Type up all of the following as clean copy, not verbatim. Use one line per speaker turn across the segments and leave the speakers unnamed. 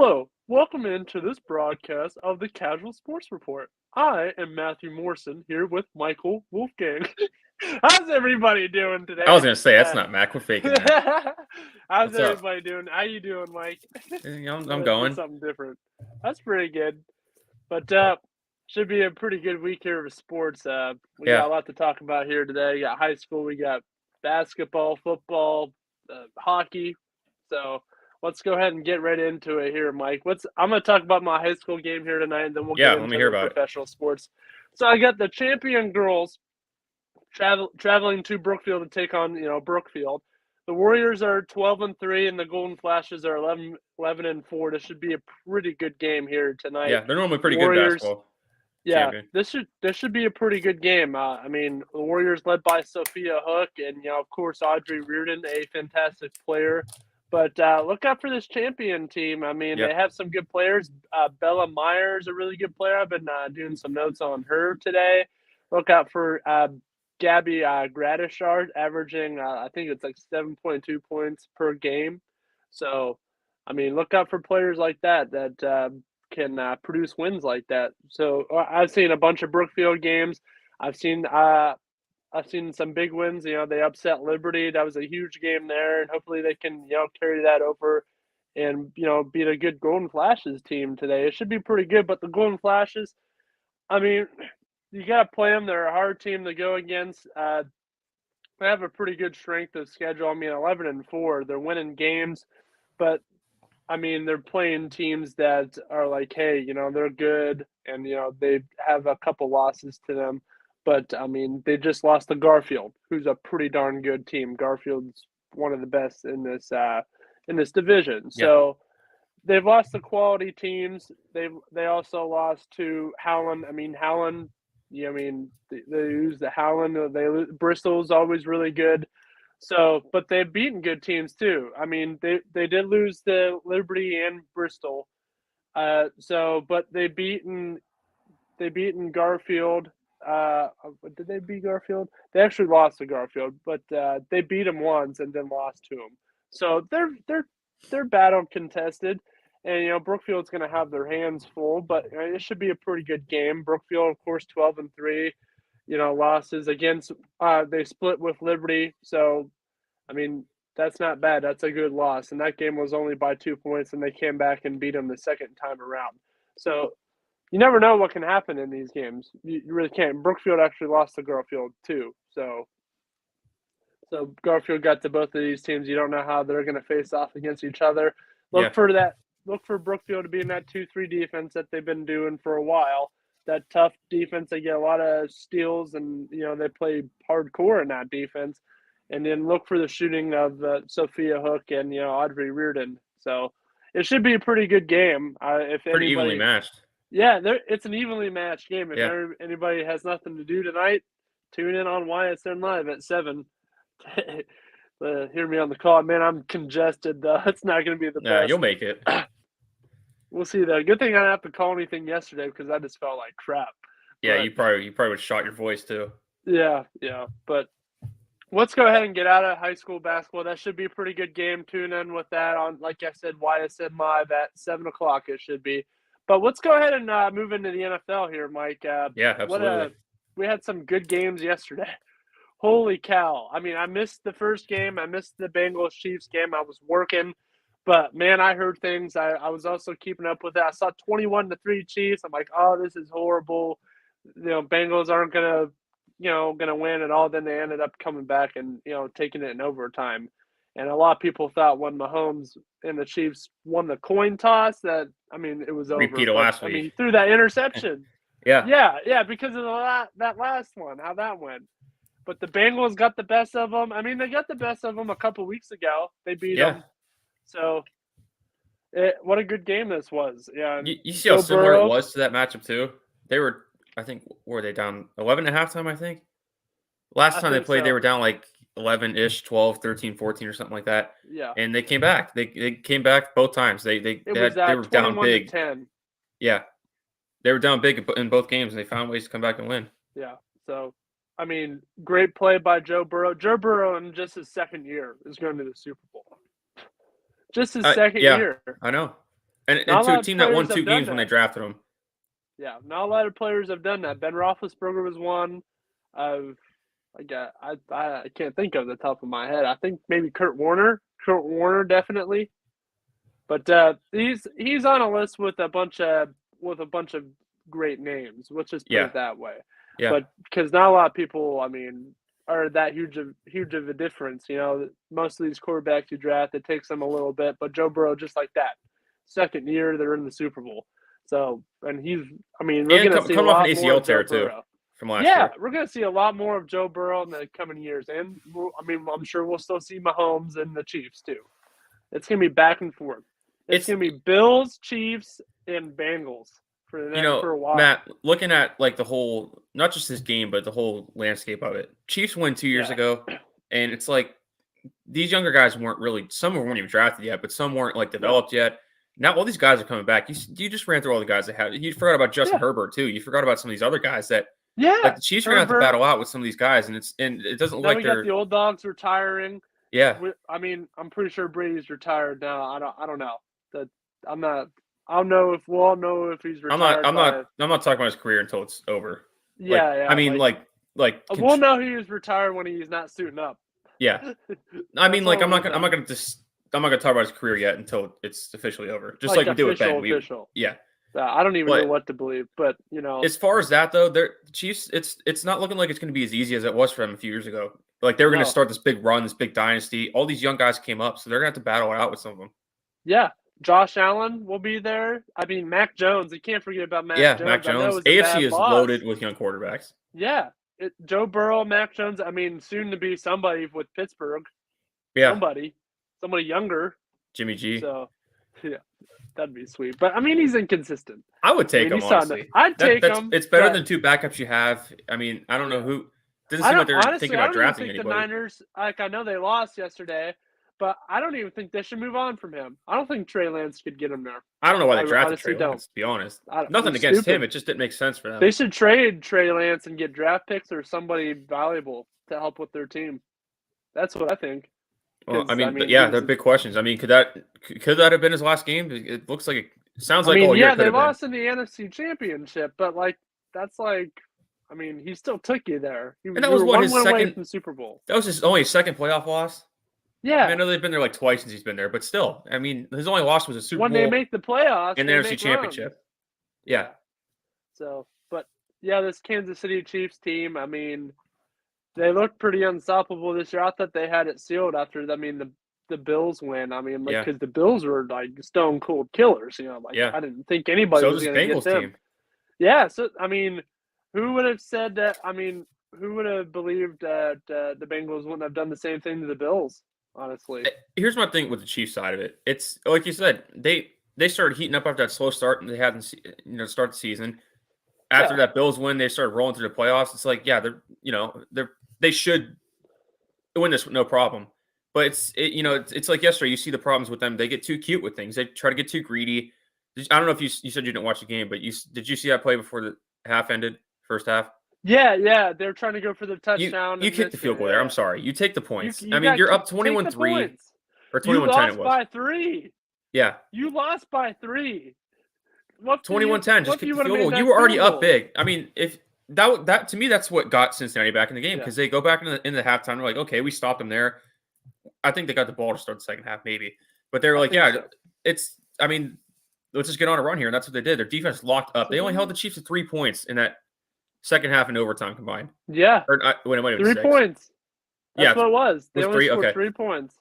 Hello, welcome into this broadcast of the Casual Sports Report. I am Matthew Morrison here with Michael Wolfgang. How's everybody doing today?
I was gonna say that's not Mac. We're faking that.
How's
What's up?
everybody doing? How you doing, Mike?
I'm
Let's do
going.
something different. That's pretty good. But should be a pretty good week here with sports. We got
Yeah.
a lot to talk about here today. We got high school, we got basketball, football, hockey. So let's go ahead and get right into it here, Mike. I'm going to talk about my high school game here tonight, and then we'll
Yeah,
get
let
into
me hear
the
about it.
professional sports. So I got the champion girls traveling to Brookfield to take on Brookfield. The Warriors are 12-3, and the Golden Flashes are 11-4. This should be a pretty good game here tonight.
Yeah, they're normally pretty good
Warriors.
basketball.
Yeah,
Champion.
this should be a pretty good game. I mean, the Warriors led by Sophia Hook, and of course Audrey Reardon, a fantastic player. But look out for this champion team. I mean, They have some good players. Bella Myers, a really good player. I've been doing some notes on her today. Look out for Gabby Gradishard, averaging I think it's like 7.2 points per game. So, I mean, look out for players like that can produce wins like that. So I've seen a bunch of Brookfield games. I've seen some big wins. They upset Liberty. That was a huge game there, and hopefully they can carry that over and beat a good Golden Flashes team today. It should be pretty good. But the Golden Flashes, I mean, you got to play them. They're a hard team to go against. They have a pretty good strength of schedule. I mean, 11-4. They're winning games, but I mean, they're playing teams that are like, hey, they're good, and they have a couple losses to them. But I mean, they just lost to Garfield, who's a pretty darn good team. Garfield's one of the best in this division.
Yeah.
So they've lost to quality teams. They also lost to Howland. I mean, Howland. They lose the Howland. Bristol's always really good. So, but they've beaten good teams too. I mean, they did lose to Liberty and Bristol. But they beaten Garfield. Did they beat Garfield? They actually lost to Garfield, but they beat them once and then lost to them. So they're battle contested, and Brookfield's going to have their hands full, but it should be a pretty good game. Brookfield, of course, 12-3. Losses against they split with Liberty, so I mean that's not bad. That's a good loss, and that game was only by 2 points, and they came back and beat them the second time around. So you never know what can happen in these games. You really can't. Brookfield actually lost to Garfield too, so Garfield got to both of these teams. You don't know how they're going to face off against each other. Look for Brookfield to be in that 2-3 defense that they've been doing for a while. That tough defense. They get a lot of steals, and they play hardcore in that defense. And then look for the shooting of Sophia Hook and Audrey Reardon. So it should be a pretty good game.
Pretty evenly matched.
Yeah, it's an evenly matched game. If anybody has nothing to do tonight, tune in on YSN Live at 7. Hear me on the call. Man, I'm congested, though. It's not going to be the best.
You'll make it.
We'll see, though. Good thing I didn't have to call anything yesterday because I just felt like crap.
Yeah, you probably would have shot your voice, too.
Yeah. But let's go ahead and get out of high school basketball. That should be a pretty good game. Tune in with that on, like I said, YSN Live at 7 o'clock it should be. But let's go ahead and move into the NFL here, Mike.
Yeah, absolutely.
We had some good games yesterday. Holy cow. I mean, I missed the first game. I missed the Bengals-Chiefs game. I was working. But, man, I heard things. I was also keeping up with it. I saw 21-3 Chiefs. I'm like, oh, this is horrible. Bengals aren't going to win at all. Then they ended up coming back and, taking it in overtime. And a lot of people thought when Mahomes and the Chiefs won the coin toss that, I mean, it was over.
Repeat of last week.
I mean, he threw that interception.
Yeah,
because of that last one, how that went. But the Bengals got the best of them. I mean, they got the best of them a couple weeks ago. They beat them. So, what a good game this was. Yeah.
You see how similar it was to that matchup, too? They were, I think, were they down 11 at halftime, I think? Last time they played, they were down like 11-ish, 12, 13, 14 or something like that.
Yeah.
And they came back. They came back both times. They were down big.
10.
Yeah. They were down big in both games, and they found ways to come back and win.
Yeah. So, I mean, great play by Joe Burrow. Joe Burrow, in just his second year, is going to the Super Bowl. Just his second year.
I know. and to a team that won 2 games when they drafted him.
Yeah, not a lot of players have done that. Ben Roethlisberger was one. I can't think of the top of my head. I think maybe Kurt Warner. Kurt Warner definitely. But he's on a list with a bunch of great names. Let's just put it that way.
Yeah.
But because not a lot of people, are that huge of a difference. Most of these quarterbacks you draft, it takes them a little bit. But Joe Burrow, just like that, second year they're in the Super Bowl. So, and we're going to see a lot
off an
more
ACL
of Joe
tear too
Burrow.
from last year.
Yeah, we're going to see a lot more of Joe Burrow in the coming years, and I'm sure we'll still see Mahomes and the Chiefs too. It's going to be back and forth. It's going to be Bills, Chiefs, and Bengals for a while.
Matt, looking at like the whole, not just this game, but the whole landscape of it. Chiefs won 2 years ago, and it's like these younger guys weren't really. Some weren't even drafted yet, but some weren't like developed yet. Now all these guys are coming back. You just ran through all the guys they had. You forgot about Justin Herbert too. You forgot about some of these other guys that.
Yeah,
like the Chiefs are gonna have to battle out with some of these guys, and it doesn't look like
we got the old dogs retiring.
Yeah,
I'm pretty sure Brady's retired now. I don't know. I don't know if we'll all know if he's retired.
I'm not talking about his career until it's over.
Yeah,
we'll
know he's retired when he's not suiting up.
Yeah, I'm not gonna talk about his career yet until it's officially over. Just like we did with Ben. Yeah.
I don't even know what to believe, but
As far as that though, the Chiefs, it's not looking like it's going to be as easy as it was for them a few years ago. Like they were going to start this big run, this big dynasty. All these young guys came up, so they're going to have to battle it out with some of them.
Yeah, Josh Allen will be there. Mac Jones. You can't forget about Mac Jones.
Yeah, Mac Jones. AFC is loaded with young quarterbacks.
Yeah, Joe Burrow, Mac Jones. Soon to be somebody with Pittsburgh.
Yeah,
somebody younger.
Jimmy G.
So, yeah. That'd be sweet. But, he's inconsistent.
I would take him, honestly.
I'd take him.
It's better than 2 backups you have. I don't know who. Doesn't seem like they're thinking about drafting anybody.
The Niners, I know they lost yesterday, but I don't even think they should move on from him. I don't think Trey Lance could get him there.
I don't know why they drafted Trey Lance, to be honest. Nothing against him. It just didn't make sense for them.
They should trade Trey Lance and get draft picks or somebody valuable to help with their team. That's what I think.
Well, they're big questions. Could that have been his last game? It looks like it sounds like all year.
They lost in the NFC Championship, but he still took you there.
And that was his second
away from the Super Bowl.
That was his only second playoff loss.
Yeah,
I know they've been there like twice since he's been there, but still, his only loss was a Super Bowl
when they make the playoffs
and the NFC Championship. Yeah.
So, but this Kansas City Chiefs team, they looked pretty unstoppable this year. I thought they had it sealed after the Bills win. Because the Bills were like stone cold killers. I didn't think anybody was going to get them. Team. Yeah. So who would have said that? Who would have believed that the Bengals wouldn't have done the same thing to the Bills? Honestly,
here's my thing with the Chiefs side of it. It's like you said, they started heating up after that slow start and they had start the season. After that Bills win, they started rolling through the playoffs. It's like, they should win this with no problem. But it's like yesterday. You see the problems with them. They get too cute with things. They try to get too greedy. I don't know if you said you didn't watch the game, but did you see that play before the half ended, first half?
Yeah. They're trying to go for the touchdown.
You kicked the field goal there. I'm sorry. You take the points. You're up 21-3 or 21-10 it was.
You lost by 3.
Yeah.
You lost by 3.
21-10, just kick the field goal. You were already up big. If that to me, that's what got Cincinnati back in the game because they go back in the halftime. They're like, okay, we stopped them there. I think they got the ball to start the second half, maybe. But they were like, let's just get on a run here. And that's what they did. Their defense locked up. They only held the Chiefs to 3 points in that second half and overtime combined.
Yeah.
Or when it might have been
3 points. That's what it was. They only scored
3? Okay.
3 points.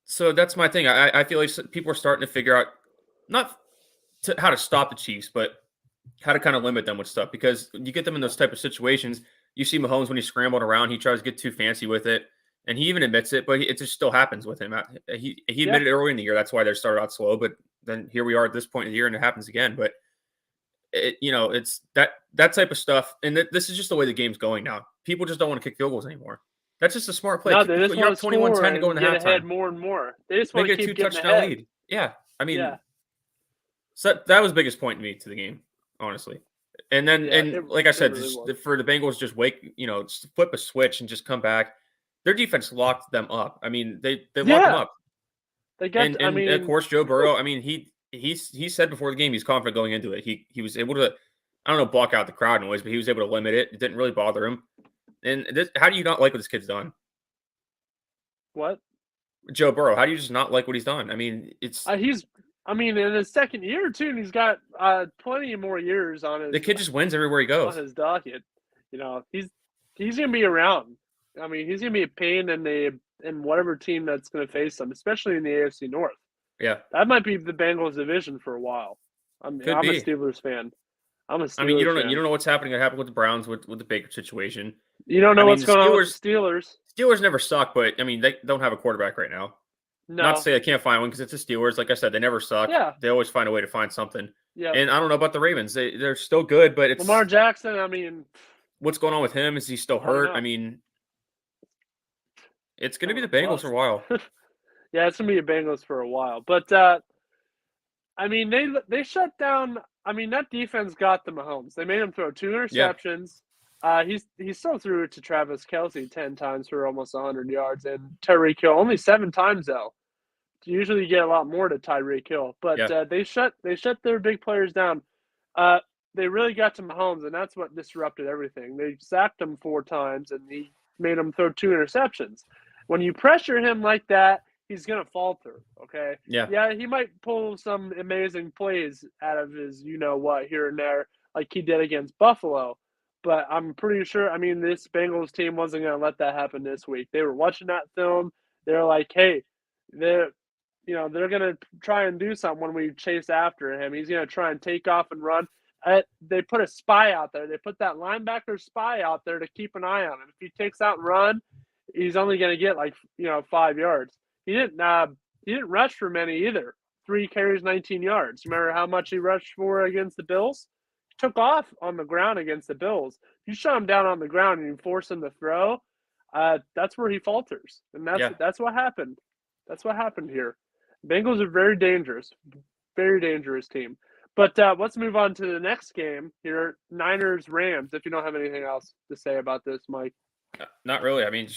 So that's my thing. I feel like people are starting to figure out how to stop the Chiefs, but how to kind of limit them with stuff because you get them in those type of situations. You see Mahomes when he's scrambling around, he tries to get too fancy with it, and he even admits it, but it just still happens with him. He admitted it early in the year. That's why they started out slow, but then here we are at this point in the year, and it happens again. But it's that type of stuff, and this is just the way the game's going now. People just don't want to kick field goals anymore. That's just a smart play.
No, they just
You're up 21-10 to go in the halftime.
Ahead more and more. They just want to keep getting
touchdown lead. Yeah, So that was the biggest point to me to the game, honestly. And then, like I said, really for the Bengals, just flip a switch and just come back. Their defense locked them up. They locked them up.
They got.
And of course, Joe Burrow. he said before the game he's confident going into it. He was able to, I don't know, block out the crowd noise, but he was able to limit it. It didn't really bother him. And how do you not like what this kid's done?
What?
Joe Burrow, how do you just not like what he's done? I mean, it's
in his second year too, and he's got plenty more years on his.
The kid just wins everywhere he goes.
On his docket, he's gonna be around. I mean, he's gonna be a pain in whatever team that's gonna face him, especially in the AFC North.
Yeah,
that might be the Bengals division for a while. I'm a Steelers fan.
You don't know what's happening. It happened with the Browns with the Baker situation.
You don't know what's going on with the Steelers.
Steelers never suck, but I mean they don't have a quarterback right now.
No.
Not to say they can't find one because it's the Steelers. Like I said, they never suck.
Yeah.
They always find a way to find something.
Yeah.
And I don't know about the Ravens. They're still good, but it's
Lamar Jackson. I mean,
what's going on with him? Is he still hurt? I mean, it's going to be the Bengals for a while.
Yeah, it's going to be the Bengals for a while. But I mean, they shut down. I mean, that defense got the Mahomes. They made him throw 2 interceptions. Yeah. He still threw it to Travis Kelce 10 times for almost 100 yards, and Tyreek Hill only 7 times though. Usually you get a lot more to Tyreek Hill, but they shut their big players down. They really got to Mahomes, and that's what disrupted everything. They sacked him 4 times, and he made him throw 2 interceptions. When you pressure him like that, he's going to falter, okay? Yeah, he might pull some amazing plays out of his you-know-what here and there, like he did against Buffalo. But I'm pretty sure, I mean, this Bengals team wasn't going to let that happen this week. They were watching that film. They're like, hey, they're going to try and do something when we chase after him. He's going to try and take off and run. They put a spy out there. They put that linebacker spy out there to keep an eye on him. If he takes out and run, he's only going to get 5 yards. He didn't rush for many either. 3 carries, 19 yards. Remember how much he rushed for against the Bills? He took off on the ground against the Bills. If you shut him down on the ground and you force him to throw, that's where he falters. And that's what happened. That's what happened here. Bengals are very dangerous team. But let's move on to the next game here, Niners-Rams, if you don't have anything else to say about this, Mike.
Not really. I mean,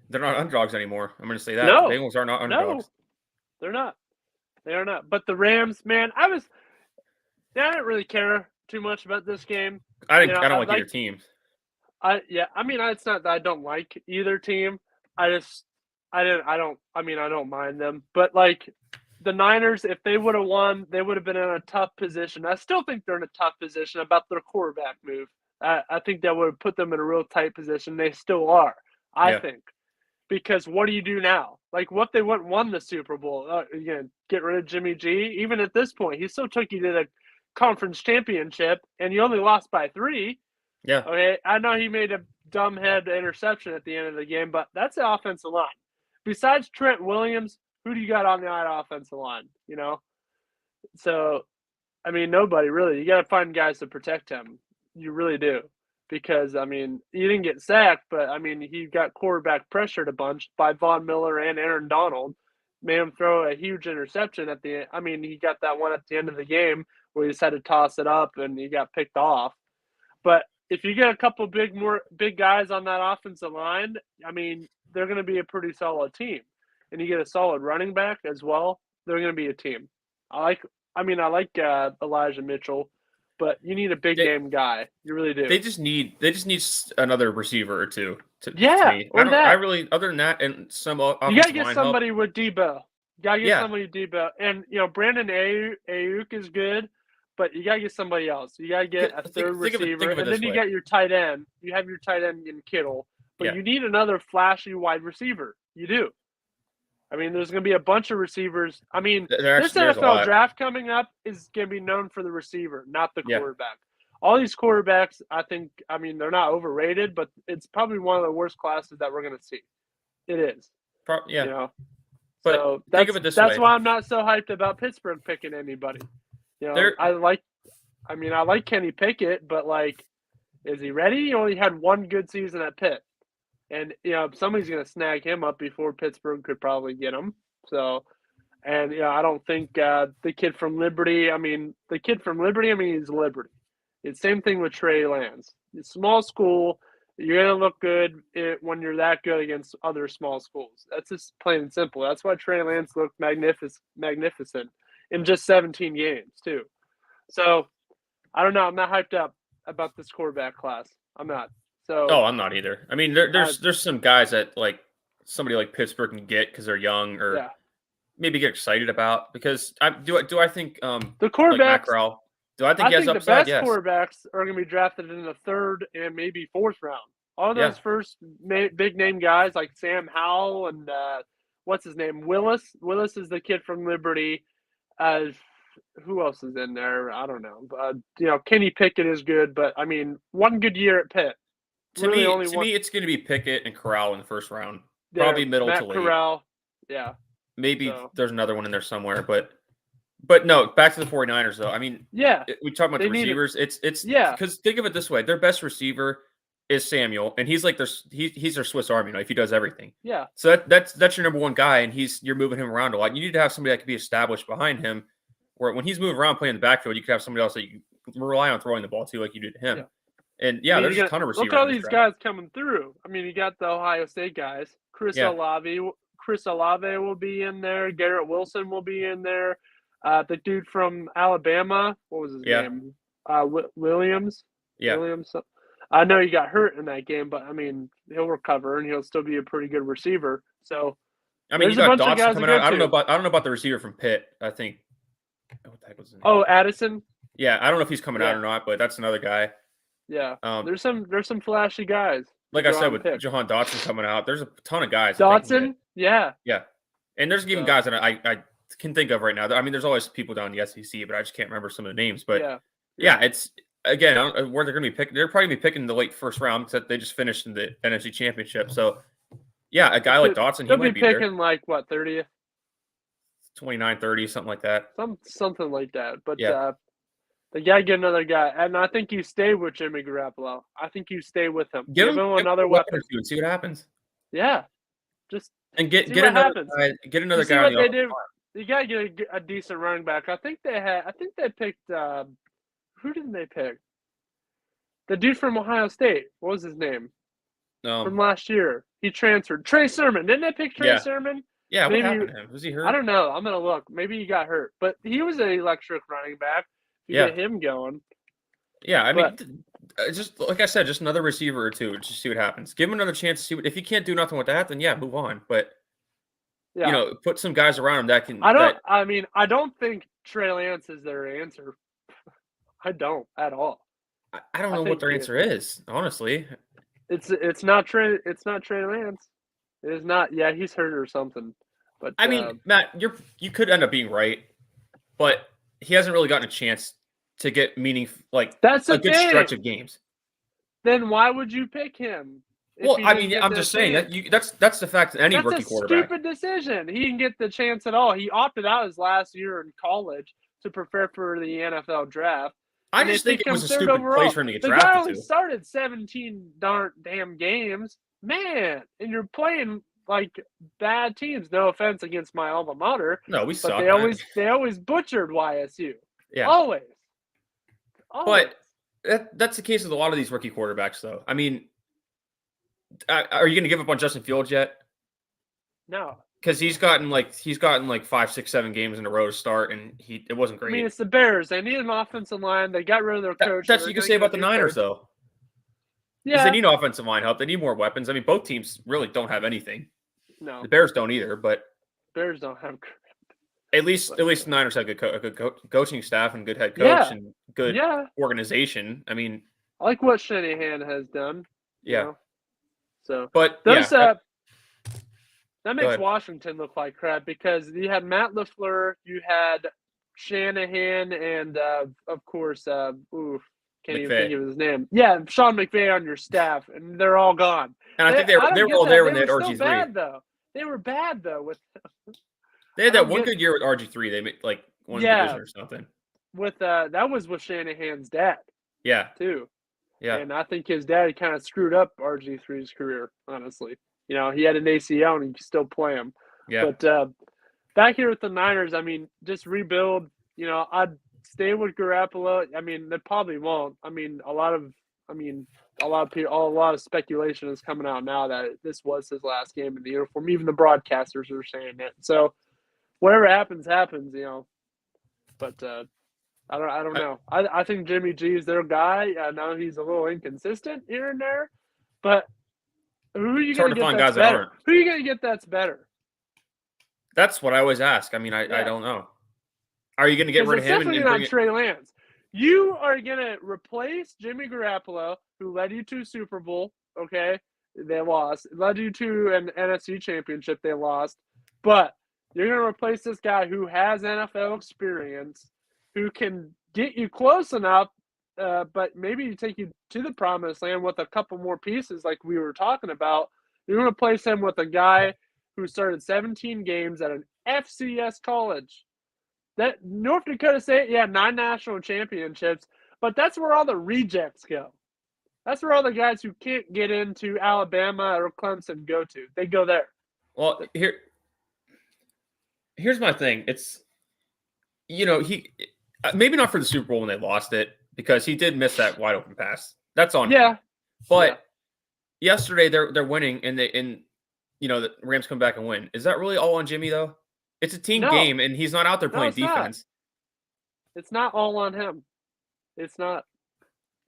they're not underdogs anymore. I'm going to say that.
No,
the Bengals are not underdogs.
No, they're not. They are not. But the Rams, man, I didn't really care too much about this game.
I don't like either team.
It's not that I don't like either team. I don't mind them. But the Niners, if they would have won, they would have been in a tough position. I still think they're in a tough position about their quarterback move. I think that would have put them in a real tight position. They still are, I think. Because what do you do now? What if they won the Super Bowl? Again, get rid of Jimmy G? Even at this point, he still took you to the conference championship, and you only lost by 3.
Yeah.
Okay, I know he made a dumb head interception at the end of the game, but that's the offensive line. Besides Trent Williams, who do you got on the offensive line? So, I mean, nobody really. You got to find guys to protect him. You really do. Because, I mean, he didn't get sacked, but, I mean, he got quarterback pressured a bunch by Von Miller and Aaron Donald. Made him throw a huge interception at the end. I mean, he got that one at the end of the game where he just had to toss it up and he got picked off. But if you get a couple big guys on that offensive line, I mean, they're going to be a pretty solid team. And you get a solid running back as well, they're going to be a team. I like Elijah Mitchell, but you need a big game guy. You really do.
They just need another receiver or two. To me. Other than that, and some offensive
you got to get
line
somebody
help.
with Debo. You got to get somebody with Debo. And, Brandon Ayuk is good, but you got to get somebody else. You got to get a third receiver. And then you got your tight end. You have your tight end in Kittle. But you need another flashy wide receiver. You do. I mean, there's going to be a bunch of receivers. I mean, this NFL draft coming up is going to be known for the receiver, not the quarterback. All these quarterbacks, they're not overrated, but it's probably one of the worst classes that we're going to see. It is.
But
so
think of it this way.
That's why I'm not so hyped about Pittsburgh picking anybody. I like Kenny Pickett, but is he ready? He only had one good season at Pitt. And, somebody's going to snag him up before Pittsburgh could probably get him. So, and, I don't think the kid from Liberty, he's Liberty. It's same thing with Trey Lance. It's small school. You're going to look good when you're that good against other small schools. That's just plain and simple. That's why Trey Lance looked magnificent in just 17 games too. So I don't know. I'm not hyped up about this quarterback class. I'm not. So
I'm not either. I mean, there's some guys that like somebody like Pittsburgh can get because they're young or maybe get excited about because I think
the quarterbacks
like Matt Corral, do I think he has
the
upside?
best quarterbacks are going to be drafted in the 3rd and maybe 4th round. All those first big name guys like Sam Howell and what's his name? Willis. Willis is the kid from Liberty. Who else is in there? I don't know. Kenny Pickett is good, but I mean, one good year at Pitt.
To me, it's going to be Pickett and Corral in the 1st round. Probably middle
Matt
to late.
Corral, yeah.
Maybe there's another one in there somewhere, but no, back to the 49ers though. I mean, we talk about the receivers. It's because think of it this way: their best receiver is Samuel, and he's like he's their Swiss Army knife. He does everything.
Yeah.
So that's your number one guy, and you're moving him around a lot. You need to have somebody that can be established behind him, where when he's moving around playing in the backfield, you could have somebody else that you rely on throwing the ball to, like you did to him.
Yeah.
And there's a ton of receivers.
Look at all these guys coming through. I mean, you got the Ohio State guys. Chris Olave will be in there. Garrett Wilson will be in there. The dude from Alabama, what was his name? Williams.
Yeah.
Williams. I know he got hurt in that game, but I mean, he'll recover and he'll still be a pretty good receiver. So,
I mean, you got Dotson coming out. I don't know about the receiver from Pitt. I think. What the heck was his name?
Oh, Addison.
Yeah, I don't know if he's coming out or not, but that's another guy.
Yeah, there's some flashy guys.
Like I said, with Jahan Dotson coming out, there's a ton of guys.
Dotson, yeah,
and there's even guys that I can think of right now. I mean, there's always people down in the SEC, but I just can't remember some of the names. But it's again, I don't know where they're going to be picking. They're probably going to be picking in the late 1st round because they just finished in the NFC Championship. So, a guy like Dotson, he might be
picking
there.
Like what 30th,
29, 30, something like that.
Something like that. But they got to get another guy, and I think you stay with Jimmy Garoppolo. I think you stay with him. Give him another weapon
and see what happens.
Yeah, just
get another guy. Get another guy.
What they did. You got to get a decent running back. I think they picked. Who didn't they pick? The dude from Ohio State. What was his name? From last year. He transferred. Trey Sermon. Didn't they pick Trey Sermon?
Yeah, what happened to him? Was he hurt?
I don't know. I'm going to look. Maybe he got hurt. But he was an electric running back. You get him going.
Yeah, I mean, just like I said, just another receiver or two. Just see what happens. Give him another chance to see if you can't do nothing with that, then move on. But, put some guys around him that can.
I don't think Trey Lance is their answer. I don't at all.
I don't know what their answer is, honestly.
It's not Trey. It's not Trey Lance. It is not. Yeah, he's hurt or something. But
I mean, Matt, you could end up being right, but he hasn't really gotten a chance to get
that's
a good stretch of games.
Then why would you pick him?
Well, I mean, I'm just saying that's the fact that any rookie quarterback.
Stupid decision. He didn't get the chance at all. He opted out his last year in college to prepare for the NFL draft.
I just think it was a stupid place for him to get drafted.
The guy only started 17 damn games, man, and you're playing like bad teams. No offense against my alma mater.
No, we suck.
They always butchered YSU.
Yeah,
always.
But that's the case with a lot of these rookie quarterbacks, though. I mean, are you going to give up on Justin Fields yet?
No,
because he's gotten like 5, 6, 7 games in a row to start, and it wasn't great.
I mean, it's the Bears. They need an offensive line. They got rid of their coach.
That's what you can say about the Niners, though. Yeah, they need offensive line help. They need more weapons. I mean, both teams really don't have anything.
No,
the Bears don't either. But
Bears don't have.
At least the Niners have a good coaching staff and good head coach and good organization. I mean,
I like what Shanahan has done.
Yeah.
So,
but
that makes Washington look like crap because you had Matt LaFleur, you had Shanahan, and of course, can't even think of his name. Yeah, Sean McVay on your staff, and they're all gone.
And I think they were all there when they had RG3.
They were bad though with.
They had that one good year with RG3. They made one division or something.
With that was with Shanahan's dad.
Yeah.
Too.
Yeah.
And I think his dad kind of screwed up RG3's career, honestly. He had an ACL and he could still play him.
Yeah.
But back here with the Niners, I mean, just rebuild. I'd stay with Garoppolo. I mean, they probably won't. I mean, a lot of speculation is coming out now that this was his last game in the uniform. Even the broadcasters are saying it. So whatever happens, happens. But I don't know. I think Jimmy G is their guy. I know he's a little inconsistent here and there, but who are you going to get that's better? Who are you going to get that's better?
That's what I always ask. I mean, I don't know. Are you going to get rid of him?
Definitely not Trey Lance. You are going to replace Jimmy Garoppolo, who led you to Super Bowl. Okay, they lost. Led you to an NFC championship. They lost, but you're going to replace this guy who has NFL experience, who can get you close enough, but maybe take you to the promised land with a couple more pieces, like we were talking about. You're going to replace him with a guy who started 17 games at an FCS college. That North Dakota State, 9 national championships, but that's where all the rejects go. That's where all the guys who can't get into Alabama or Clemson go to. They go there.
Well, here's my thing. It's, he maybe not for the Super Bowl when they lost it, because he did miss that wide open pass. That's on him. But yesterday they're winning, and the Rams come back and win. Is that really all on Jimmy though? It's a team game, and he's not out there playing defense.
It's not all on him. It's not.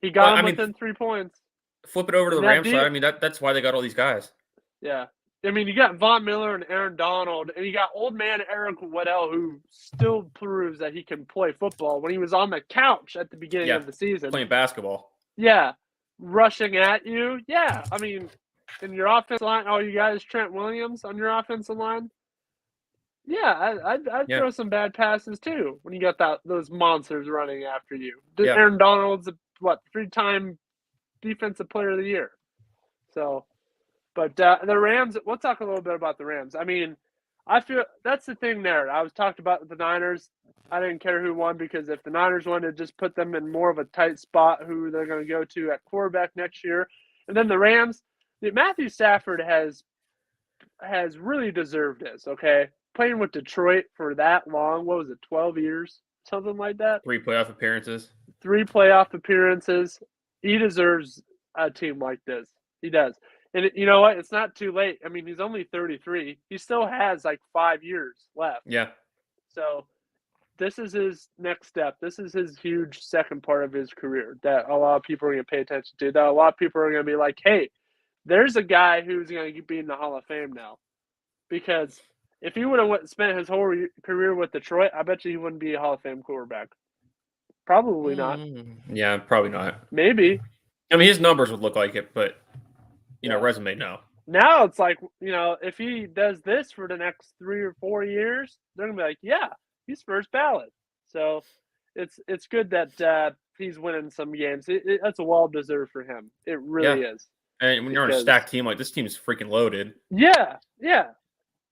He got him within 3 points.
Flip it over to the Rams side. I mean, that's why they got all these guys.
Yeah. I mean, you got Von Miller and Aaron Donald, and you got old man Eric Weddle, who still proves that he can play football when he was on the couch at the beginning of the season.
Playing basketball.
Yeah. Rushing at you. Yeah. I mean, in your offensive line, you guys, Trent Williams on your offensive line. Yeah, I'd throw some bad passes too when you got those monsters running after you. Aaron Donald's 3-time defensive player of the year. So, but the Rams. We'll talk a little bit about the Rams. I mean, I feel that's the thing there. I was talked about the Niners. I didn't care who won, because if the Niners won, it just put them in more of a tight spot who they're going to go to at quarterback next year. And then the Rams. Matthew Stafford has really deserved this. Okay. Playing with Detroit for that long, 12 years? Something like that?
3 playoff appearances.
3 playoff appearances. He deserves a team like this. He does. And you know what? It's not too late. I mean, he's only 33. He still has 5 years left.
Yeah.
So this is his next step. This is his huge second part of his career that a lot of people are going to pay attention to. That a lot of people are going to be like, hey, there's a guy who's going to be in the Hall of Fame now. Because if he would have spent his whole career with Detroit, I bet you he wouldn't be a Hall of Fame quarterback. Probably not.
Yeah, probably not.
Maybe.
I mean, his numbers would look like it, but, resume, no.
Now it's like, if he does this for the next 3 or 4 years, they're going to be like, yeah, he's first ballot. So it's good that he's winning some games. That's well-deserved for him. It really is.
And when you're on a stacked team, this team is freaking loaded.
Yeah.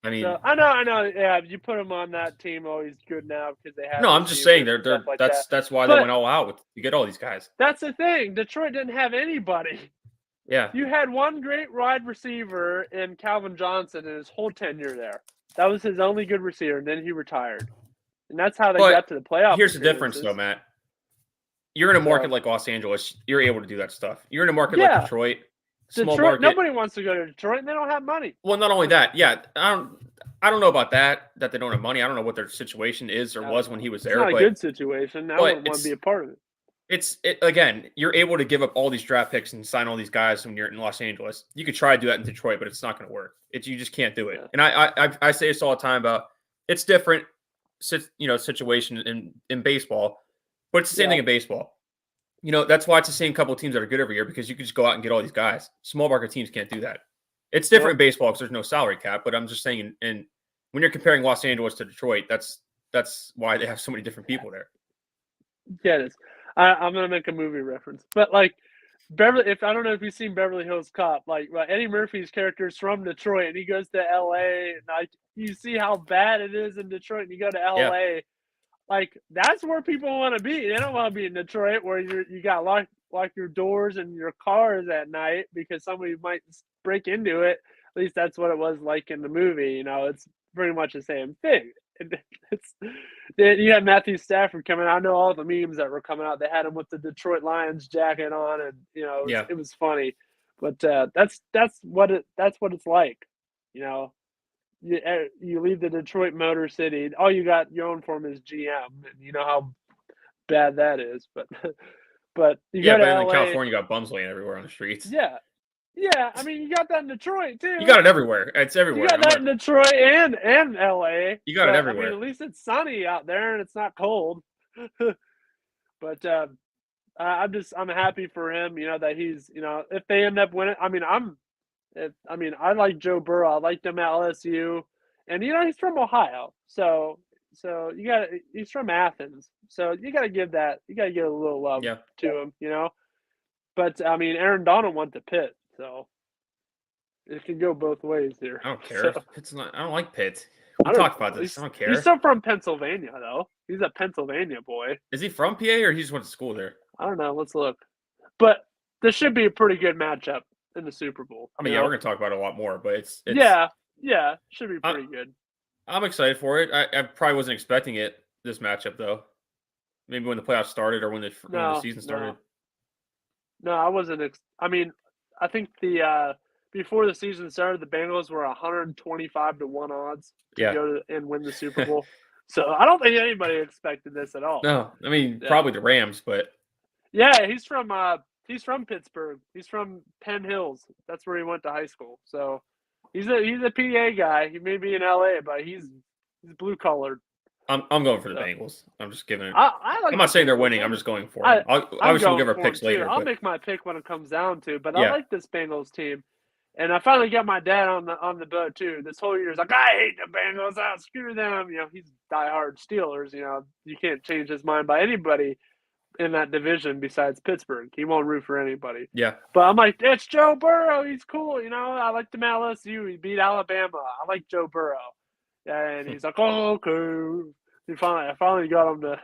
I mean,
I know. Yeah, you put them on that team. He's good now because they have.
No, I'm just saying that's why they went all out to get all these guys.
That's the thing. Detroit didn't have anybody.
Yeah.
You had one great wide receiver in Calvin Johnson in his whole tenure there. That was his only good receiver, and then he retired. And that's how they got to the playoffs.
Here's the difference, though, Matt. You're in a market like Los Angeles. You're able to do that stuff. You're in a market like Detroit. Small market.
Nobody wants to go to Detroit, and they don't have money.
Well, not only that, I don't know about that they don't have money. I don't know what their situation is or was when he was there.
It's not a good situation. I wouldn't want to be a part of it.
Again, you're able to give up all these draft picks and sign all these guys when you're in Los Angeles. You could try to do that in Detroit, but it's not going to work. You just can't do it. Yeah. And I say this all the time about it's different, situation in baseball, but it's the same thing in baseball. That's why it's the same couple of teams that are good every year, because you can just go out and get all these guys. Small market teams can't do that. It's different in baseball because there's no salary cap, but I'm just saying, and when you're comparing Los Angeles to Detroit, that's why they have so many different people there.
Yeah, it is. I'm gonna make a movie reference, but Beverly. I don't know if you've seen Beverly Hills Cop, Eddie Murphy's character is from Detroit, and he goes to L.A. and you see how bad it is in Detroit, and you go to L.A. Yeah. That's where people want to be. They don't want to be in Detroit where you got lock your doors and your cars at night because somebody might break into it. At least that's what it was like in the movie. It's pretty much the same thing. You had Matthew Stafford coming out. I know all the memes that were coming out. They had him with the Detroit Lions jacket on, and it was funny. But that's what it's like. you leave the Detroit Motor City. All you got your own form is GM, and you know how bad that is. But but you
Yeah,
go to
but in
LA.
California, you got bums laying everywhere on the streets.
Yeah, yeah. I mean, you got that in Detroit too.
You got it everywhere. It's everywhere.
You got that in Detroit and LA.
You got it
But I
everywhere.
mean, at least it's sunny out there and it's not cold. But I'm happy for him. You know that he's if they end up winning. I like Joe Burrow. I liked him at LSU, and he's from Ohio, so he's from Athens, so you got to give a little love to him, But I mean, Aaron Donald went to Pitt, so it can go both ways here.
I don't care.
So,
Pitt's not. I don't like Pitt. We talked about this. I don't care.
He's still from Pennsylvania, though. He's a Pennsylvania boy.
Is he from PA or he just went to school there?
I don't know. Let's look. But this should be a pretty good matchup in the Super Bowl.
I mean, we're going to talk about it a lot more, but it's
yeah, should be pretty good.
I'm excited for it. I probably wasn't expecting it, this matchup, though. Maybe when the playoffs started or when the season started.
No, I wasn't. I think before the season started, the Bengals were 125 to 1 odds to go and win the Super Bowl. So I don't think anybody expected this at all.
No, I mean probably the Rams, but
yeah, he's from Pittsburgh. He's from Penn Hills. That's where he went to high school. So he's a PA guy. He may be in LA, but he's blue collared.
I'm going for the Bengals. I'm just giving it.
I'm
not saying they're winning. I'm just going for it. Obviously, we'll give our picks later.
I'll make my pick when it comes down to. But I like this Bengals team, and I finally got my dad on the boat too. This whole year, he's like, I hate the Bengals. Screw them. He's diehard Steelers. You can't change his mind by anybody in that division besides Pittsburgh. He won't root for anybody.
Yeah.
But I'm like, it's Joe Burrow. He's cool. I like him at LSU. He beat Alabama. I like Joe Burrow. And he's like, oh, okay. I finally got him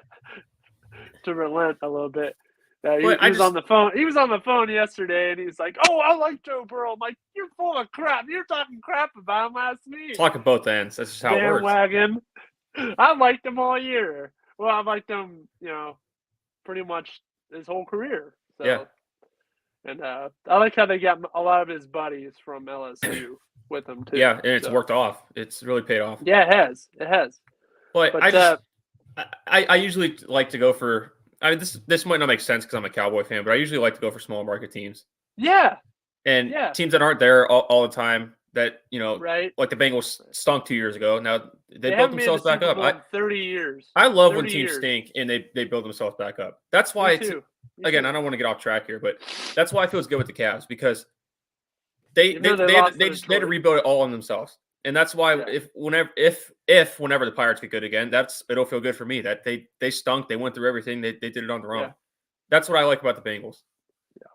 to relent a little bit. He was on the phone. He was on the phone yesterday, and he's like, "Oh, I like Joe Burrow." I'm like, "You're full of crap. You're talking crap about him last week."
Talking both ends. That's just how it works.
Bandwagon. I liked him all year. Well, I liked him, pretty much his whole career. So,
yeah.
And I like how they got a lot of his buddies from LSU with him too.
Yeah, and it's worked off. It's really paid off.
Yeah, it has. It has.
But I usually like to go for. I mean, this might not make sense because I'm a Cowboy fan, but I usually like to go for small market teams.
Yeah.
And teams that aren't there all the time. That
right.
Like the Bengals stunk 2 years ago. Now they built themselves back up.
30 years.
I love when teams stink and they build themselves back up. That's why again, I don't want to get off track here, but that's why I feel it's good with the Cavs because they had to rebuild it all on themselves. And that's why whenever the Pirates get good again, it'll feel good for me that they stunk, they went through everything, they did it on their own. Yeah. That's what I like about the Bengals.
Yeah,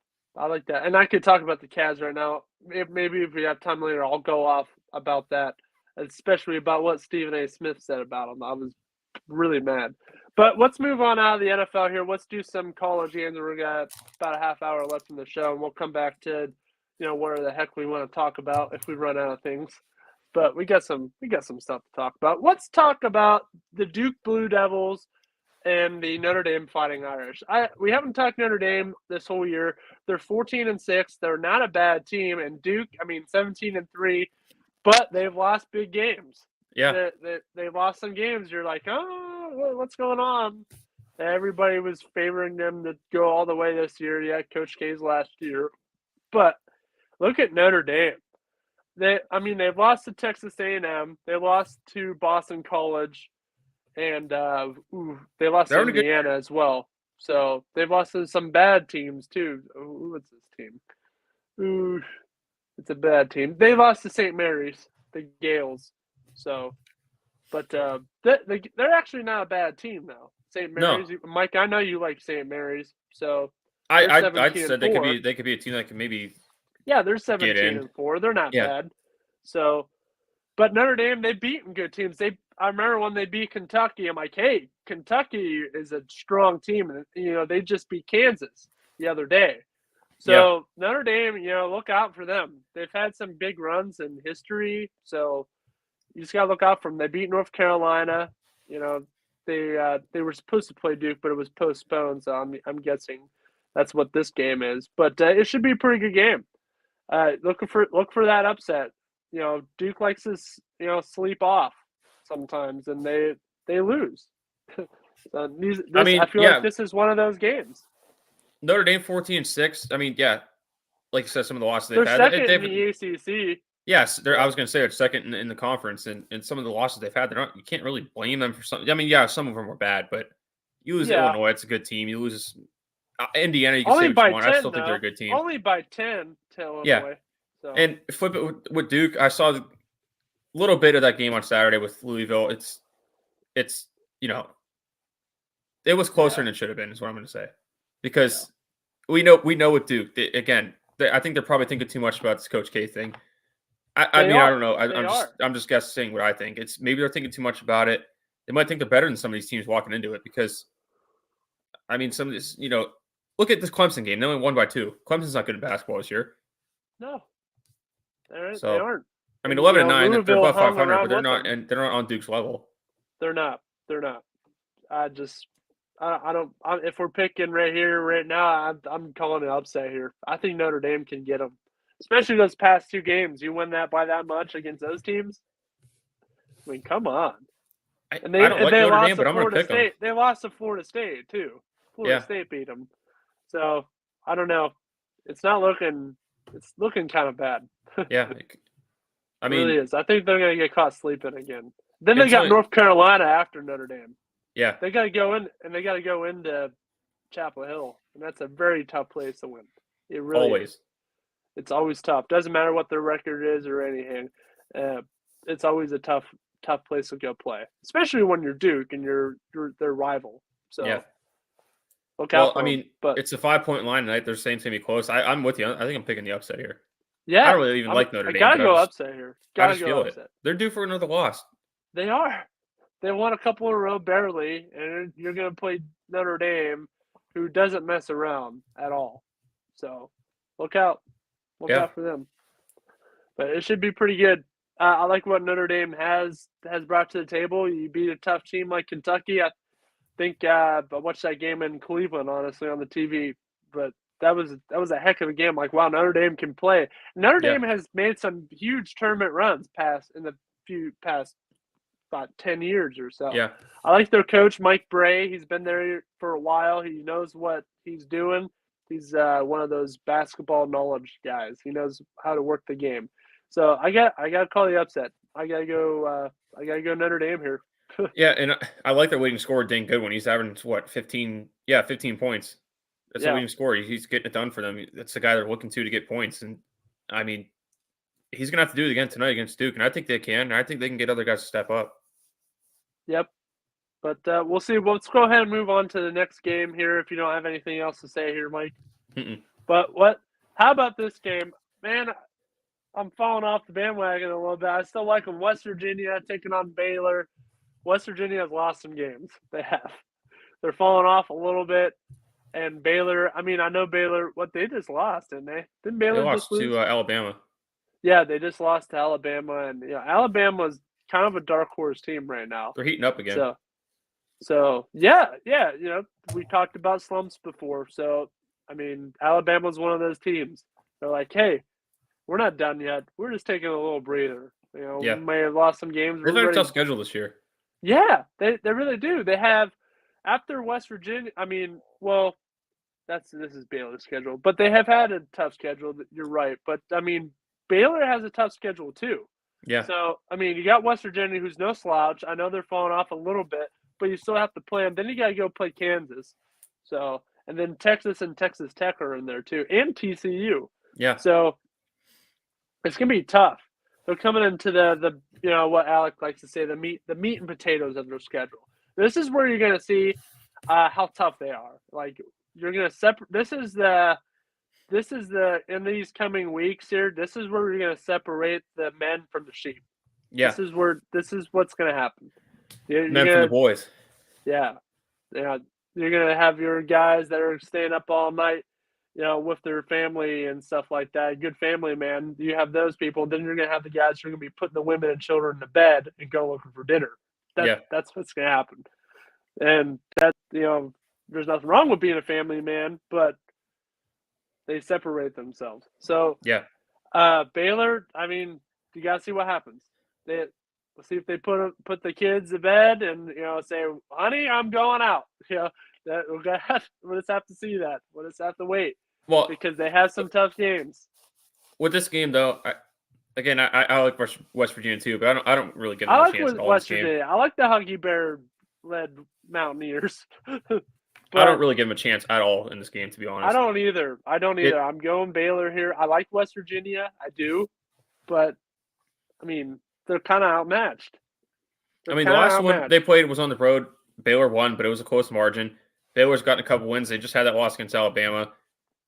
I like that. And I could talk about the Cavs right now. Maybe if we have time later, I'll go off about that, especially about what Stephen A. Smith said about them. I was really mad. But let's move on out of the NFL here. Let's do some college games. We're got about a half hour left in the show, and we'll come back to where the heck we want to talk about if we run out of things. But we got some stuff to talk about. Let's talk about the Duke Blue Devils and the Notre Dame Fighting Irish. We haven't talked Notre Dame this whole year. They're 14-6. They're not a bad team. And Duke, 17-3, but they've lost big games.
Yeah,
they lost some games. You're like, oh, what's going on? Everybody was favoring them to go all the way this year. Yeah, Coach K's last year. But look at Notre Dame. They've lost to Texas A&M. They lost to Boston College, and they lost to Indiana as well. So they've lost to some bad teams too. What's this team? It's a bad team. They lost to St. Mary's, the Gales. So, but they're actually not a bad team though. St. Mary's, no. Mike, I know you like St. Mary's, so
I said they could be a team that could maybe.
Yeah, they're 17-4. They're not bad. So, but Notre Dame, they've beaten good teams. I remember when they beat Kentucky. I'm like, hey, Kentucky is a strong team, and they just beat Kansas the other day. So Notre Dame, look out for them. They've had some big runs in history, so you just gotta look out for them. They beat North Carolina. They were supposed to play Duke, but it was postponed. So I'm guessing that's what this game is. But it should be a pretty good game. Look for that upset. Duke likes to sleep off sometimes, and they lose. So I feel like this is one of those games.
Notre Dame 14-6. I mean, yeah, like you said, some of the losses they've had.
They're second in the ACC.
Yes, I was going to say they're second in the conference, and some of the losses they've had, you can't really blame them for something. I mean, yeah, some of them were bad, but you lose Illinois, it's a good team. You lose Indiana, you can say what you want. I still think they're a good team.
Only by 10 to Illinois.
Yeah.
So.
And flip it with Duke. I saw a little bit of that game on Saturday with Louisville. It's it was closer than it should have been, is what I'm going to say, because we know with Duke. I think they're probably thinking too much about this Coach K thing. I don't know. I'm just guessing what I think. It's maybe they're thinking too much about it. They might think they're better than some of these teams walking into it because, I mean, some of this, look at this Clemson game. They only won by 2. Clemson's not good at basketball this year.
No, they aren't.
I mean, 11-9. They're above 500, but they're not, and they're not on Duke's level.
They're not. I don't. If we're picking right here, right now, I'm calling an upset here. I think Notre Dame can get them. Especially those past 2 games. You win that by that much against those teams? I mean, come on.
I don't like Notre Dame, but I'm going to pick them.
They lost to Florida State, too. Florida State beat them. So, I don't know. It's looking kind of bad.
Yeah. I mean,
it really is. I think they're going to get caught sleeping again. Then they got North Carolina after Notre Dame.
Yeah.
They got to go in, and they got to go into Chapel Hill. And that's a very tough place to win. It really
always
is. It's always tough. Doesn't matter what their record is or anything. It's always a tough place to go play, especially when you're Duke and you're their rival. So look out for them. But
it's a 5-point line tonight. They're saying it's gonna be close. I'm with you. I think I'm picking the upset here.
Yeah,
I don't really even like Notre Dame.
I gotta go upset here.
I just feel it. They're due for another loss.
They are. They won a couple in a row barely, and you're gonna play Notre Dame, who doesn't mess around at all. So look out. Look out for them. But it should be pretty good. I like what Notre Dame has brought to the table. You beat a tough team like Kentucky. I think I watched that game in Cleveland, honestly, on the TV. But that was a heck of a game. Like, wow, Notre Dame can play. Notre Dame has made some huge tournament runs past about 10 years or so.
Yeah.
I like their coach, Mike Bray. He's been there for a while. He knows what he's doing. He's one of those basketball knowledge guys. He knows how to work the game. So I got to call the upset. I gotta go Notre Dame here.
Yeah, and I like their leading scorer, Dane Goodwin. He's averaging 15 points. That's the leading scorer. He's getting it done for them. That's the guy they're looking to get points. And I mean, he's gonna have to do it again tonight against Duke, and I think they can. And I think they can get other guys to step up.
Yep. But we'll see. Well, let's go ahead and move on to the next game here. If you don't have anything else to say here, Mike. But how about this game, man? I'm falling off the bandwagon a little bit. I still like them. West Virginia taking on Baylor. West Virginia has lost some games. They have. They're falling off a little bit. And Baylor, I mean, I know Baylor, they just lost, didn't they? Didn't Baylor
lost to Alabama.
Yeah, they just lost to Alabama. And Alabama's kind of a dark horse team right now.
They're heating up again.
So yeah, we talked about slumps before. So, I mean, Alabama's one of those teams. They're like, hey, we're not done yet. We're just taking a little breather. We may have lost some games.
They've got a tough schedule this year.
Yeah, they really do. They have, after West Virginia, I mean, well, this is Baylor's schedule. But they have had a tough schedule. You're right. But, I mean, Baylor has a tough schedule too.
Yeah.
So, I mean, you got West Virginia, who's no slouch. I know they're falling off a little bit, but you still have to play them. Then you got to go play Kansas. So, and then Texas and Texas Tech are in there too, and TCU.
Yeah.
So, it's going to be tough. They're coming into the what Alec likes to say, the meat and potatoes of their schedule. This is where you're going to see how tough they are. Like, you're going to separate. This is the in these coming weeks here. This is where you're going to separate the men from the sheep.
Yeah.
This is what's going to happen.
Men from the boys.
Yeah. You're going to have your guys that are staying up all night, with their family and stuff like that. Good family, man. You have those people. Then you're going to have the guys who are going to be putting the women and children to bed and go looking for dinner. That's what's going to happen. And that, there's nothing wrong with being a family man, but they separate themselves. So,
yeah.
Baylor, I mean, You got to see what happens. We'll see if they put the kids to bed and say, "Honey, I'm going out." We'll just have to see that. We'll just have to wait.
Well,
because they have some tough games.
With this game, though, I like West Virginia too, but I don't really give them a chance at all in this game.
Virginia. I like the Huggy Bear-led Mountaineers.
I don't really give them a chance at all in this game, to be honest.
I don't either. I'm going Baylor here. I like West Virginia. I do. But, I mean, they're kind of outmatched.
The last one they played was on the road. Baylor won, but it was a close margin. Baylor's gotten a couple wins. They just had that loss against Alabama.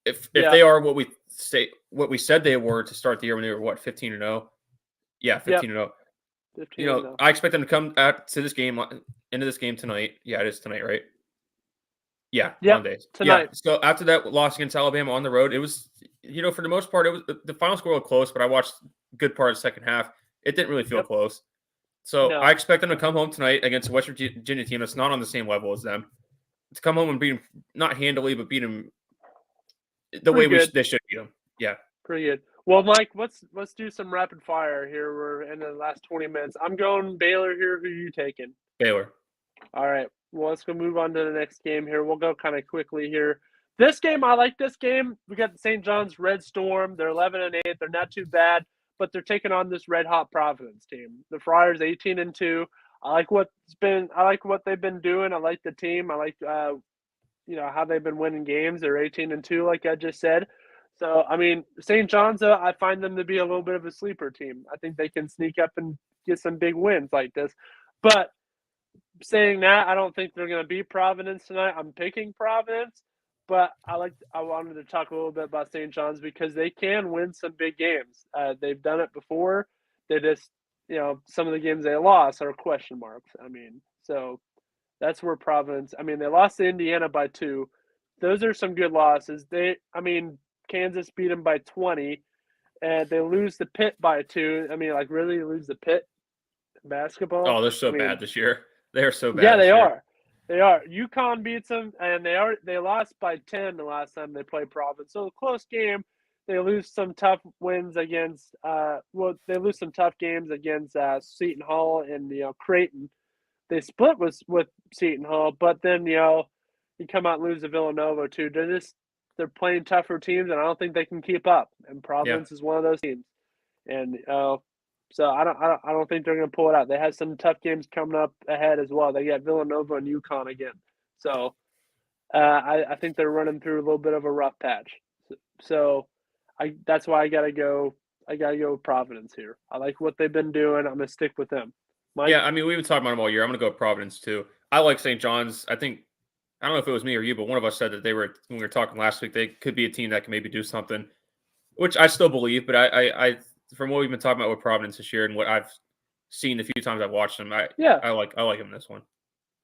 If they are what we said they were to start the year when they were 15-0. Yeah, 15-0. I expect them to come into this game tonight. Yeah, it is tonight, right? Yeah, Monday.
Tonight.
Yeah. So after that loss against Alabama on the road, it was, for the most part, it was the final score was close, but I watched a good part of the second half. It didn't really feel close. So I expect them to come home tonight against a West Virginia team that's not on the same level as them. To come home and beat them, not handily, but beat them the way they should beat them. Yeah.
Pretty good. Well, Mike, let's do some rapid fire here. We're in the last 20 minutes. I'm going Baylor here. Who are you taking?
Baylor.
All right. Well, let's go move on to the next game here. We'll go kind of quickly here. This game, I like this game. We got the St. John's Red Storm. They're 11-8. They're not too bad, but they're taking on this red hot Providence team. The Friars 18-2. I like what they've been doing. I like the team. I like how they've been winning games. They're 18-2, like I just said. So, St. John's, I find them to be a little bit of a sleeper team. I think they can sneak up and get some big wins like this. But saying that, I don't think they're going to beat Providence tonight. I'm picking Providence, but I wanted to talk a little bit about St. John's because they can win some big games. They've done it before. They just, some of the games they lost are question marks. So that's where Providence. They lost to Indiana by 2. Those are some good losses. Kansas beat them by 20, and they lose the Pitt by 2. Really lose the Pitt in basketball?
Oh, they're so bad this year. They are so bad.
Yeah, they are. They are. UConn beats them, and they lost by 10 the last time they played Providence. So a close game. They lose some tough wins against. They lose some tough games against Seton Hall and Creighton. They split with Seton Hall, but then you come out and lose to Villanova too. They're playing tougher teams, and I don't think they can keep up. And Providence is one of those teams, and so I don't think they're going to pull it out. They have some tough games coming up ahead as well. They got Villanova and UConn again, so I think they're running through a little bit of a rough patch. So that's why I gotta go with Providence here. I like what they've been doing. I'm gonna stick with them. Mike?
Yeah, we've been talking about them all year. I'm gonna go with Providence too. I like St. John's. I don't know if it was me or you, but one of us said that when we were talking last week, they could be a team that can maybe do something, which I still believe. But I from what we've been talking about with Providence this year and what I've seen the few times I've watched them, I like them in this one.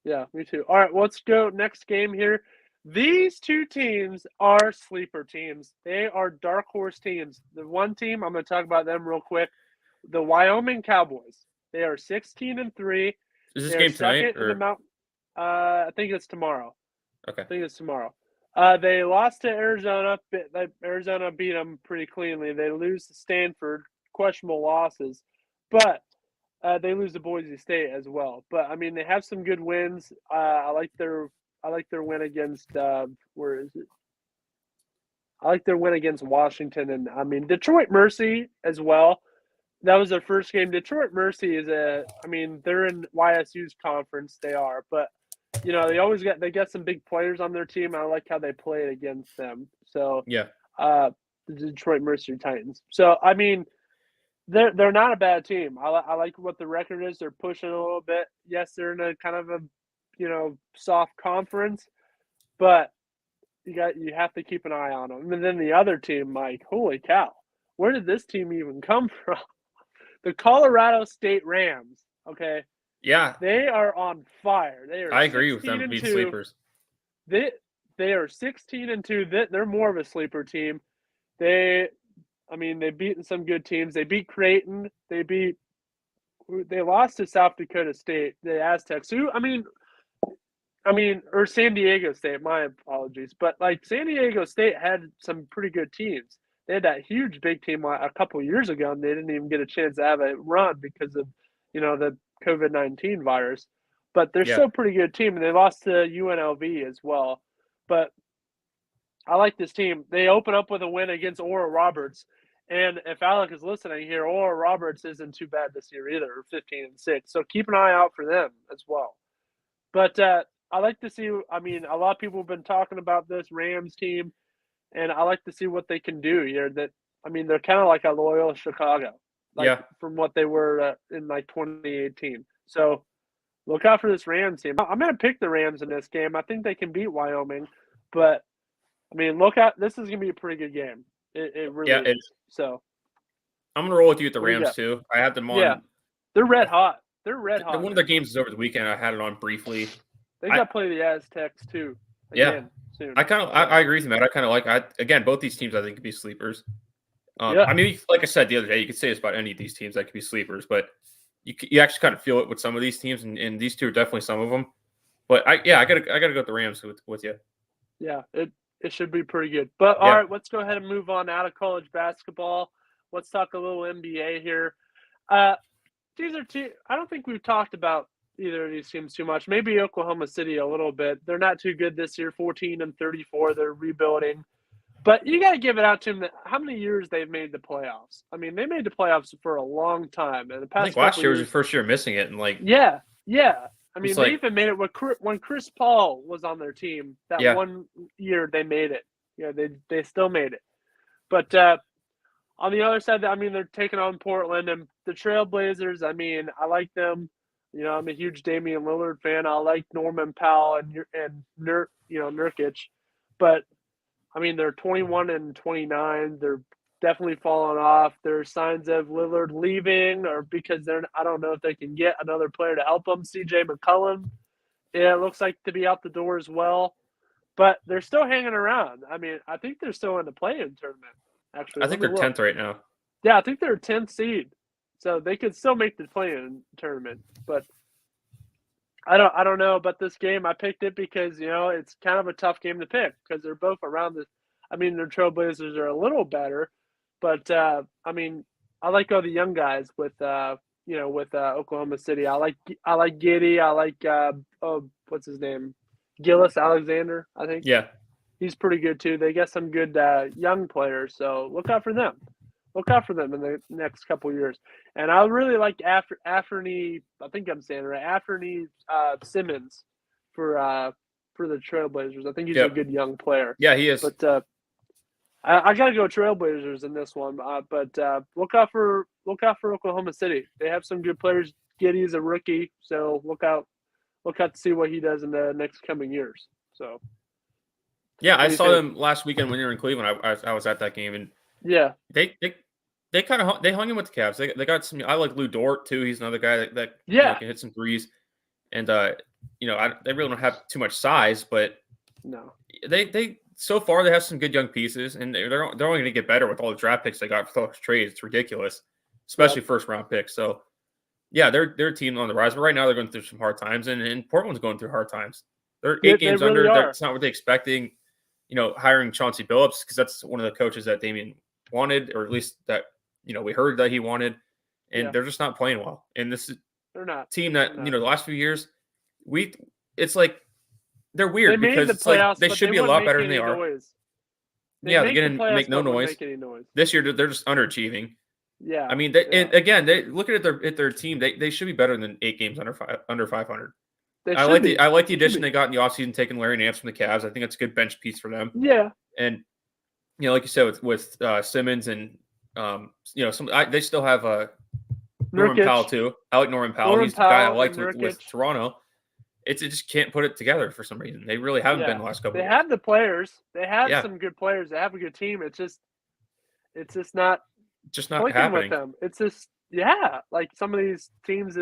Yeah, me too. All right, let's go next game here. These two teams are sleeper teams. They are dark horse teams. The one team, I'm going to talk about them real quick, the Wyoming Cowboys. They are 16-3.
Is this game tonight?
I think it's tomorrow.
Okay.
I think it's tomorrow. They lost to Arizona. Arizona beat them pretty cleanly. They lose to Stanford, questionable losses, but they lose to Boise State as well. But they have some good wins. I like their win against where is it? I like their win against Washington, and Detroit Mercy as well. That was their first game. Detroit Mercy is they're in YSU's conference. They are, but they got some big players on their team. I like how they played against them. So the Detroit Mercy Titans. So they're not a bad team. I like what the record is. They're pushing a little bit. Yes, they're in a kind of a soft conference, but you have to keep an eye on them. And then the other team, Mike, holy cow, where did this team even come from? The Colorado State Rams. Okay.
Yeah.
They are on fire.
I agree with them being sleepers.
They are 16-2. They're more of a sleeper team. They've beaten some good teams. They beat Creighton. They lost to South Dakota State, the Aztecs, or San Diego State, my apologies. But San Diego State had some pretty good teams. they had that huge big team a couple years ago, and they didn't even get a chance to have a run because of the COVID-19 virus. But they're still a pretty good team, and they lost to UNLV as well. But I like this team. They open up with a win against Oral Roberts. And if Alec is listening here, Oral Roberts isn't too bad this year either, 15-6. So keep an eye out for them as well. But I like to see, I mean, a lot of people have been talking about this Rams team, and I like to see what they can do here. They're kind of like a loyal Chicago, from what they were in 2018. So look out for this Rams team. I'm going to pick the Rams in this game. I think they can beat Wyoming, but look out. This is going to be a pretty good game. It really is. So
I'm going to roll with you at the Rams too. I had them on.
Yeah, they're red hot. They're red hot.
One of their games is over the weekend. I had it on briefly.
They got to play the Aztecs too. Soon.
I agree with you, man. I kind of like. Both these teams I think could be sleepers. Like I said the other day, you could say this about any of these teams that could be sleepers, but you actually kind of feel it with some of these teams, and these two are definitely some of them. But I gotta go with the Rams with you. Yeah,
it should be pretty good. But all right, let's go ahead and move on out of college basketball. Let's talk a little NBA here. These are two. I don't think we've talked about either of these teams too much. Maybe Oklahoma City a little bit. They're not too good this year, 14-34. They're rebuilding. But you got to give it out to them that how many years they've made the playoffs. They made the playoffs for a long time. And the past
I think last year was the first year missing it. And
yeah. They even made it when Chris Paul was on their team. That one year they made it. They still made it. But on the other side, they're taking on Portland and the Trailblazers. I like them. I'm a huge Damian Lillard fan. I like Norman Powell and Nurkic. But they're 21-29. They're definitely falling off. There are signs of Lillard leaving, or because I don't know if they can get another player to help them. CJ McCollum, it looks like to be out the door as well. But they're still hanging around. I think they're still in the play-in tournament. Actually,
I think they're 10th right now.
Yeah, I think they're 10th seed, so they could still make the play-in tournament. But I don't know about this game. I picked it because it's kind of a tough game to pick because they're both around the. Their Trailblazers are a little better, but I like all the young guys with Oklahoma City. I like Giddey. I like what's his name, Gillis Alexander. I think he's pretty good too. They got some good young players, so look out for them. Look out for them in the next couple of years. And I really like Anthony. I think I'm saying it right. Anthony Simmons for the Trailblazers. I think he's a good young player.
Yeah, he is.
But I got to go Trailblazers in this one. But look out for Oklahoma City. They have some good players. Giddey's a rookie, so look out to see what he does in the next coming years. So.
Yeah, I saw them last weekend when you were in Cleveland. I was at that game, and they kind of hung in with the Cavs. They got some. I like Lou Dort too. He's another guy that can hit some threes, and they really don't have too much size, but
no,
they so far they have some good young pieces, and they're only going to get better with all the draft picks they got for those trades. It's ridiculous, especially first round picks. So yeah, they're a team on the rise, but right now they're going through some hard times, and Portland's going through hard times. They're 8 games
really
under.
Are.
That's not what they're expecting. Hiring Chauncey Billups, because that's one of the coaches that Damian wanted, or at least that we heard that he wanted, and they're just not playing well. And this is
they're not
team that the last few years it's like they're weird because it's
playoffs,
like they should be a lot better than they are. They didn't make no noise. This year they're just underachieving.
Yeah,
and again, they looking at their team. They should be better than 8 games under 500. I like the addition they got in the offseason, taking Larry Nance from the Cavs. I think that's a good bench piece for them.
Yeah,
and like you said with Simmons and they still have Norman Powell too. I like Norman Powell. He's the guy I liked with Toronto. It just can't put it together for some reason. They really haven't been the last couple.
They have the players. They have some good players. They have a good team. It's just not
happening
with them. It's just like some of these teams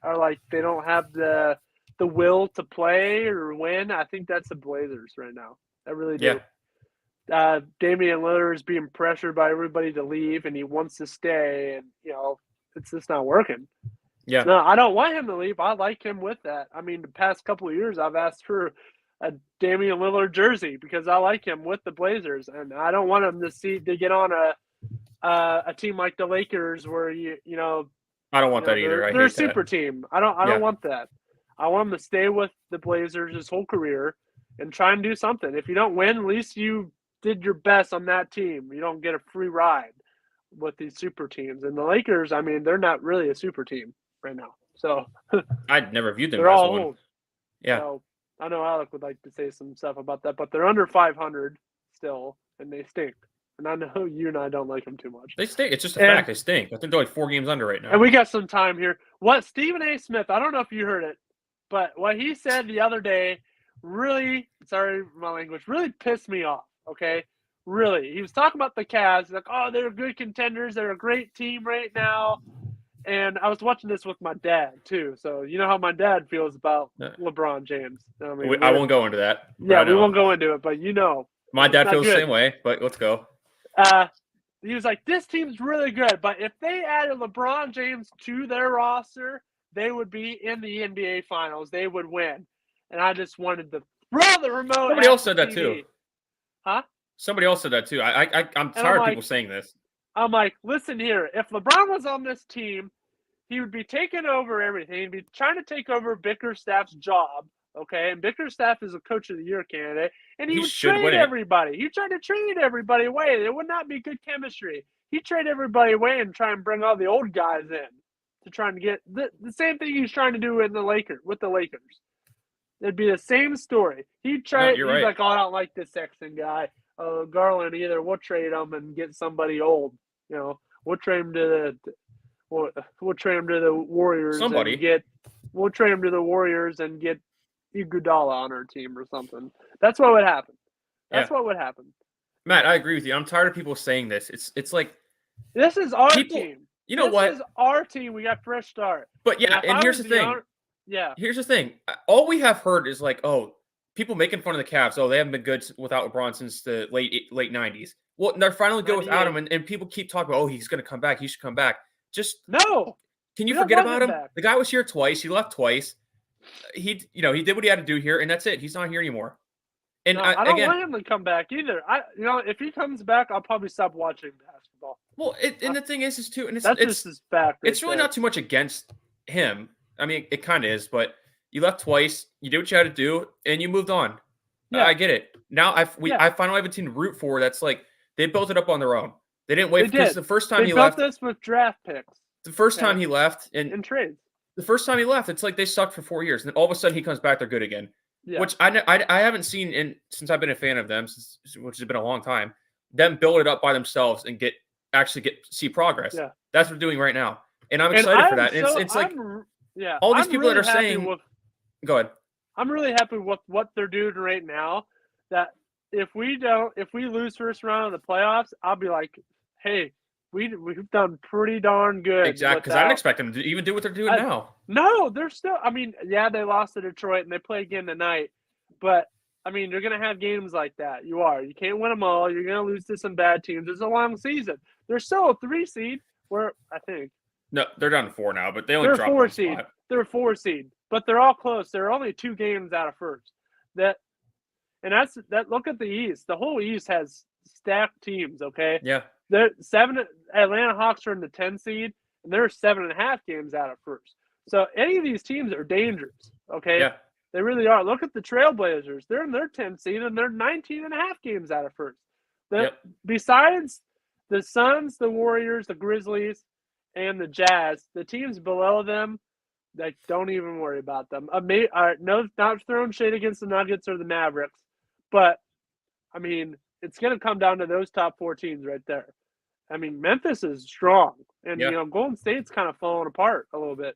are like they don't have the will to play or win. I think that's the Blazers right now. I really do. Damian Lillard is being pressured by everybody to leave, and he wants to stay, and it's just not working.
Yeah.
No, I don't want him to leave. I like him with that. The past couple of years, I've asked for a Damian Lillard jersey because I like him with the Blazers, and I don't want him to get on a team like the Lakers where
I don't want that either.
They're a super team. I don't want that. I want him to stay with the Blazers his whole career and try and do something. If you don't win, at least you did your best on that team. You don't get a free ride with these super teams. And the Lakers, I mean, they're not really a super team right now. So
I'd never viewed them
they're
as
all
one.
old.
Yeah.
So I know Alec would like to say some stuff about that, but they're under 500 still, and they stink. And I know you and I don't like them too much.
They stink. It's just a fact. They stink. I think they're like 4 games under right now.
And we got some time here. What Stephen A. Smith, I don't know if you heard it, but what he said the other day really, sorry my language, really pissed me off, okay? Really. He was talking about the Cavs. He's like, oh, they're good contenders. They're a great team right now. And I was watching this with my dad, too. So you know how my dad feels about LeBron James. I mean,
I won't go into that.
Yeah, we won't go into it, but you know.
My dad feels the same way, but let's go.
He was like, this team's really good, but if they added LeBron James to their roster, they would be in the NBA Finals. They would win. And I just wanted to throw the remote.
Somebody else said that, too.
Huh?
Somebody else said that, too. I'm tired of people saying this.
I'm like, listen here. If LeBron was on this team, he would be taking over everything. He'd be trying to take over Bickerstaff's job, okay? And Bickerstaff is a Coach of the Year candidate. And he would trade everybody. He tried to trade everybody away. There would not be good chemistry. He'd trade everybody away and try and bring all the old guys in to try and get the same thing he's trying to do with the Lakers. It'd be the same story. He'd try. He's like, oh, I don't like this Sexton guy. Garland either. We'll trade him and get somebody old. You know, we'll trade him to the Warriors. We'll trade him to the Warriors and get Iguodala on our team or something. That's what would happen. What would happen.
Matt, I agree with you. I'm tired of people saying this. It's like
this is our team.
You know what?
This is our team. We got fresh start.
But yeah, and here's the thing. Here's the thing. All we have heard is like, oh, people making fun of the Cavs. Oh, they haven't been good without LeBron since the late 90s. Well, they're finally good without him, and people keep talking about, oh, he's going to come back. He should come back. Just
no.
Can you forget about him? The guy was here twice. He left twice. He did what he had to do here, and that's it. He's not here anymore. And
no, I don't want him to come back either. If he comes back, I'll probably stop watching basketball.
Well, and the thing is too, and it's
just his back.
It's really not too much against him. I mean, it kind of is, but you left twice. You did what you had to do, and you moved on. Yeah. I get it. Now I finally have a team to root for. That's like they built it up on their own. They didn't wait because the first time he left.
They built this with draft picks.
The first time he left and
trades.
The first time he left, it's like they sucked for 4 years, and then all of a sudden he comes back, they're good again. Yeah. Which I haven't seen since I've been a fan of them, which has been a long time. Them build it up by themselves and see progress. Yeah. That's what we're doing right now, and I'm excited for that. It's like all these people that are saying. Go ahead.
I'm really happy with what they're doing right now. That if we lose first round of the playoffs, I'll be like, hey. We've done pretty darn good.
Exactly, because I didn't expect them to even do what they're doing now.
No, they're still – I mean, yeah, they lost to Detroit, and they play again tonight. But, I mean, you're going to have games like that. You are. You can't win them all. You're going to lose to some bad teams. It's a long season. They're still a 3 seed where – I think.
No, they're down to 4 now, but they only dropped
4 seed. They're a 4 seed. But they're all close. They're only 2 games out of first. Look at the East. The whole East has stacked teams, okay?
Yeah.
Atlanta Hawks are in the 10 seed, and they're 7.5 games out of first. So any of these teams are dangerous, okay?
Yeah.
They really are. Look at the Trailblazers. They're in their 10 seed, and they're 19.5 games out of first. Besides the Suns, the Warriors, the Grizzlies, and the Jazz, the teams below them, like, don't even worry about them. Not throwing shade against the Nuggets or the Mavericks, but, I mean, it's going to come down to those top 4 teams right there. I mean, Memphis is strong, and Golden State's kind of falling apart a little bit.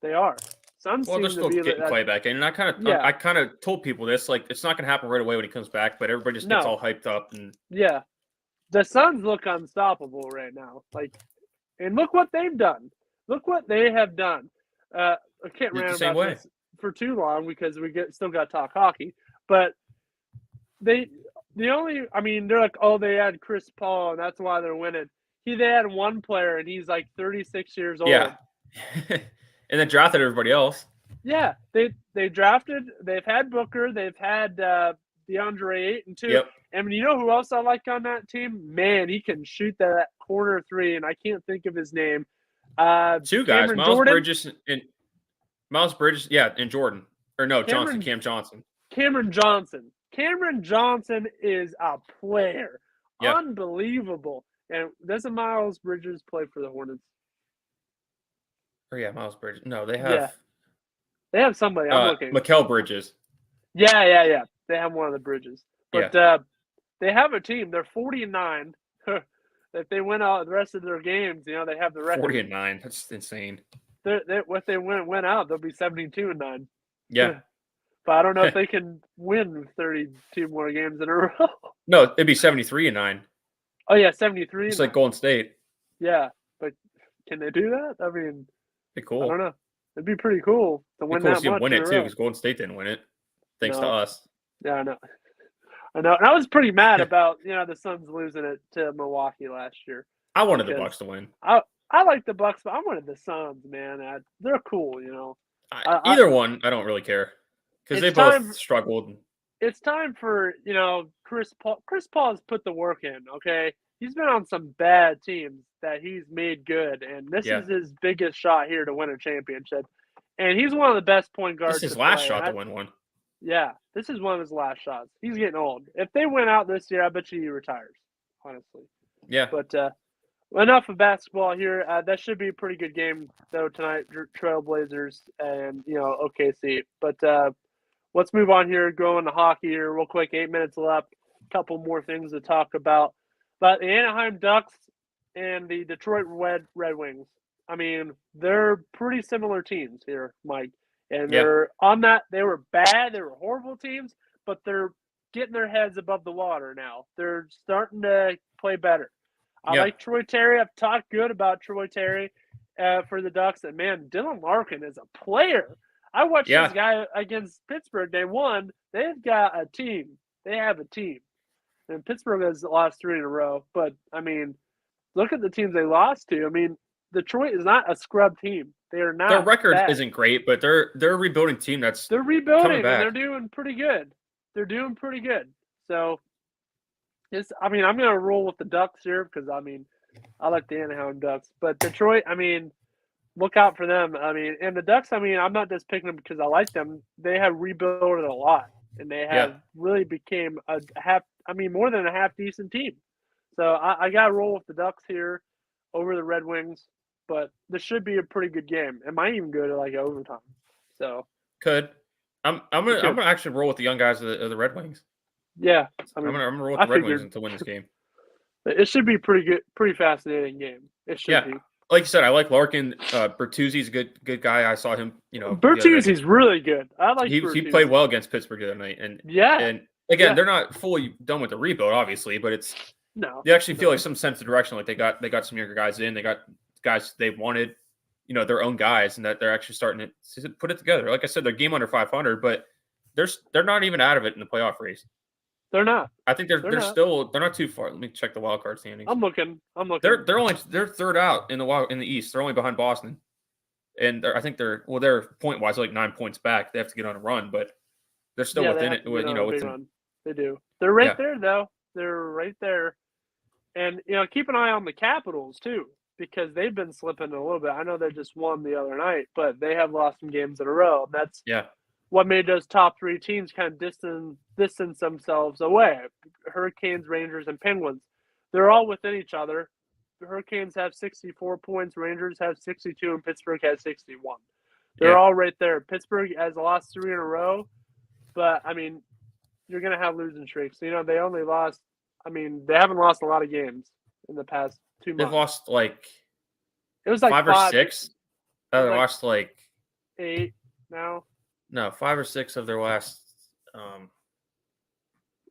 They are. Suns
they're still getting Clay back in, and I kind of told people this, like, it's not going to happen right away when he comes back, but everybody just gets all hyped up. And
the Suns look unstoppable right now. Like, and look what they've done. Look what they have done. I can't rant about this for too long because still got to talk hockey, but they're like, oh, they had Chris Paul, and that's why they're winning. They had one player, and he's like 36 years old.
Yeah. And then drafted everybody else.
Yeah, they drafted. They've had Booker. They've had DeAndre Ayton too.
Yep.
And you know who else I like on that team? Man, he can shoot that corner three, and I can't think of his name.
Two guys,
Cameron
Miles
Jordan?
Bridges and Jordan. Or no, Cam Johnson.
Cameron Johnson. Cameron Johnson is a player.
Yep.
Unbelievable. And doesn't Miles Bridges play for the Hornets?
Oh yeah, Miles Bridges. No, they have.
Yeah. They have somebody. I'm looking.
Mikal Bridges.
Yeah. They have one of the Bridges. But they have a team. They're 40-9. If they win out the rest of their games, they have the record.
40-9. That's insane.
What they win out, they'll be 72-9.
Yeah.
But I don't know if they can win 32 more games in a row.
No, it'd be 73-9.
Oh yeah, 73.
It's like Golden State.
Yeah, but can they do that? I mean,
be cool.
I don't know. It'd be pretty cool to win that much.
Win it too, because Golden State didn't win it, thanks to us.
Yeah, I know. And I was pretty mad about the Suns losing it to Milwaukee last year.
I wanted the Bucks to win.
I like the Bucks, but I wanted the Suns, man. They're cool,
Either one, I don't really care because they both struggled.
It's time for Chris Paul. Chris Paul has put the work in. Okay, he's been on some bad teams that he's made good, and this is his biggest shot here to win a championship. And he's one of the best point guards.
This is his last shot to win one.
Yeah, this is one of his last shots. He's getting old. If they win out this year, I bet you he retires, honestly.
Yeah.
But enough of basketball here. That should be a pretty good game, though, tonight, Trailblazers and, OKC. But let's move on here, go into hockey here real quick. 8 minutes left. A couple more things to talk about. But the Anaheim Ducks and the Detroit Red Wings, I mean, they're pretty similar teams here, Mike. And they're on that. They were bad. They were horrible teams, but they're getting their heads above the water now. They're starting to play better. I like Troy Terry. I've talked good about Troy Terry for the Ducks. And, man, Dylan Larkin is a player. I watched this guy against Pittsburgh. They won. They've got a team. They have a team. And Pittsburgh has lost 3 in a row. But, I mean, look at the teams they lost to. I mean, Detroit is not a scrub team. They are not.
Their record
bad.
Isn't great, but they're a rebuilding team.
They're rebuilding and they're doing pretty good. So, I'm going to roll with the Ducks here because I like the Anaheim Ducks. But Detroit, look out for them. And the Ducks, I'm not just picking them because I like them. They have rebuilt it a lot, and they have really became more than a half decent team. So I got to roll with the Ducks here over the Red Wings. But this should be a pretty good game. It might even go to like overtime. So
could I'm gonna actually roll with the young guys of the Red Wings.
Yeah,
I'm gonna roll with the Red Wings to win this game.
It should be pretty good, pretty fascinating game. It should be.
Like you said, I like Larkin. Bertuzzi's a good guy. I saw him.
Bertuzzi's really good. I like.
He played well against Pittsburgh the other night, and again, they're not fully done with the rebuild, obviously, but they actually feel like some sense of direction. Like they got some younger guys in. They got guys they wanted, their own guys, and that they're actually starting to put it together. Like I said, they're game under 500, but they're not even out of it in the playoff race.
They're not.
I think they're not too far. Let me check the wild card standings.
I'm looking.
They're third out in the East. They're only behind Boston, and I think they're point wise like 9 points back. They have to get on a run, but they're still within it.
They do. They're right there though. They're right there, and keep an eye on the Capitals too, because they've been slipping a little bit. I know they just won the other night, but they have lost some games in a row. That's what made those top 3 teams kind of distance themselves away. Hurricanes, Rangers, and Penguins. They're all within each other. The Hurricanes have 64 points, Rangers have 62, and Pittsburgh has 61. They're all right there. Pittsburgh has lost 3 in a row, but, you're going to have losing streaks. They only lost – they haven't lost a lot of games in the past 2 months.
They've lost,
it was like
5 or 6. They lost,
8 now.
No, 5 or 6 of their last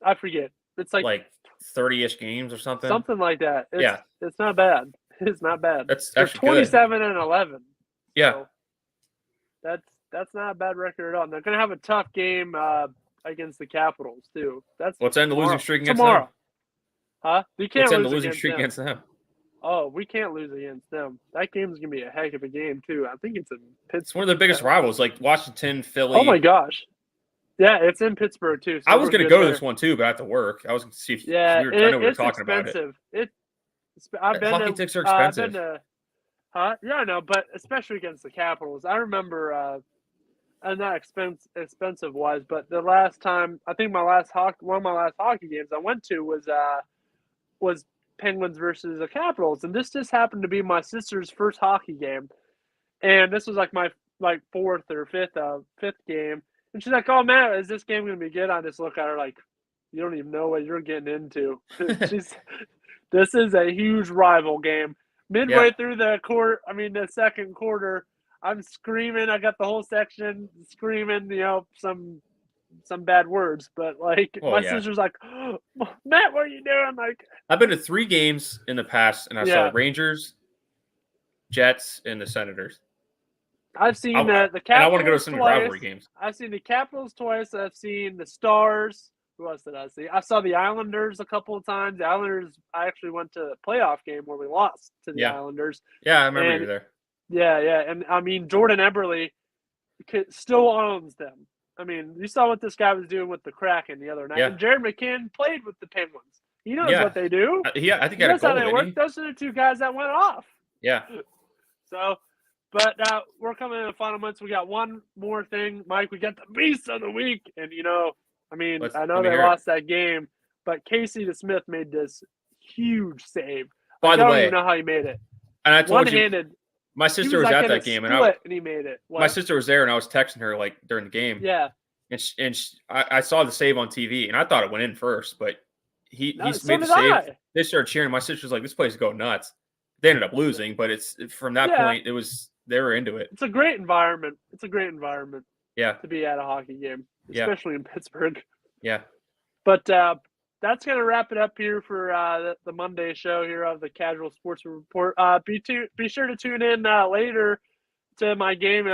I forget. It's like
30-ish games or something.
Something like that. It's not bad. It's not bad.
That's
They're
actually
27 and 11.
Yeah.
So that's not a bad record at all. And they're going to have a tough game against the Capitals too.
Let's end the losing streak against
tomorrow.
them.
Huh? You can't
end the losing streak against them.
Oh, we can't lose against them. That game's gonna be a heck of a game too. I think it's in Pittsburgh.
It's one of the biggest rivals, like Washington, Philly.
Oh my gosh. Yeah, it's in Pittsburgh too. So
I was going to go to this one too, but I have to work. I was going to see if I know we were talking
expensive.
about it.
Hockey
tickets are expensive.
Yeah, I know, but especially against the Capitals. I remember, and not expensive wise, but the last time I think one of my last hockey games I went to was Penguins versus the Capitals, and this just happened to be my sister's first hockey game, and this was like my fourth or fifth game. And she's like, "Oh man, is this game gonna be good?" I just look at her like, "You don't even know what you're getting into." This is a huge rival game. Midway through the second quarter, I'm screaming. I got the whole section screaming, some bad words, but my sister's like, oh, "Matt, what are you doing?" Like,
I've been to 3 games in the past, and I saw the Rangers, Jets, and the Senators.
I've seen the Capitals
and I want to go to some
twice.
rivalry games.
I've seen the Capitals twice. I've seen the Stars. Who else did I see? I saw the Islanders a couple of times. The Islanders, I actually went to a playoff game where we lost to the Islanders.
Yeah, I remember you there.
Yeah. And, I mean, Jordan Eberle still owns them. I mean, you saw what this guy was doing with the Kraken the other night. Yeah. And Jared McCann played with the Penguins. He knows what they do.
I think he knows how they work.
Those are the 2 guys that went off.
Yeah.
So, but we're coming in the final months. We got one more thing, Mike. We got the Beast of the Week. And, I know they lost that game, but Casey DeSmith made this huge save.
By the way,
I don't even know how he made it.
And I told
One-handed.
You, my sister was at that game,
and he made it.
My sister was there, and I was texting her during the game.
Yeah.
And I saw the save on TV, and I thought it went in first, but he made the save. They started cheering. My sister was like, "This place is going nuts." They ended up losing, but it's from that point, they were into it.
It's a great environment.
Yeah.
To be at a hockey game, especially in Pittsburgh.
Yeah.
But that's going to wrap it up here for the Monday show here of the Casual Sports Report. Be sure to tune in later to my game.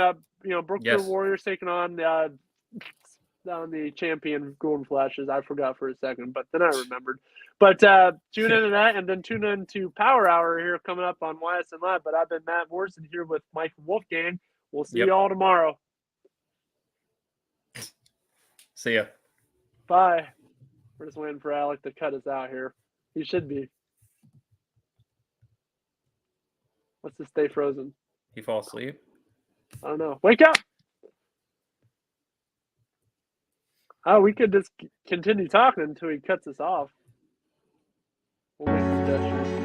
Brookfield Warriors taking on the champion Golden Flashes. I forgot for a second, but then I remembered. But tune into that, and then tune in to Power Hour here coming up on YSN Live. But I've been Matt Morrison here with Mike Wolfgang. We'll see you all tomorrow.
See ya.
Bye. We're just waiting for Alec to cut us out here. He should be. What's this stay frozen?
He fall asleep?
I don't know. Wake up! Oh, we could just continue talking until he cuts us off. We'll make a suggestion.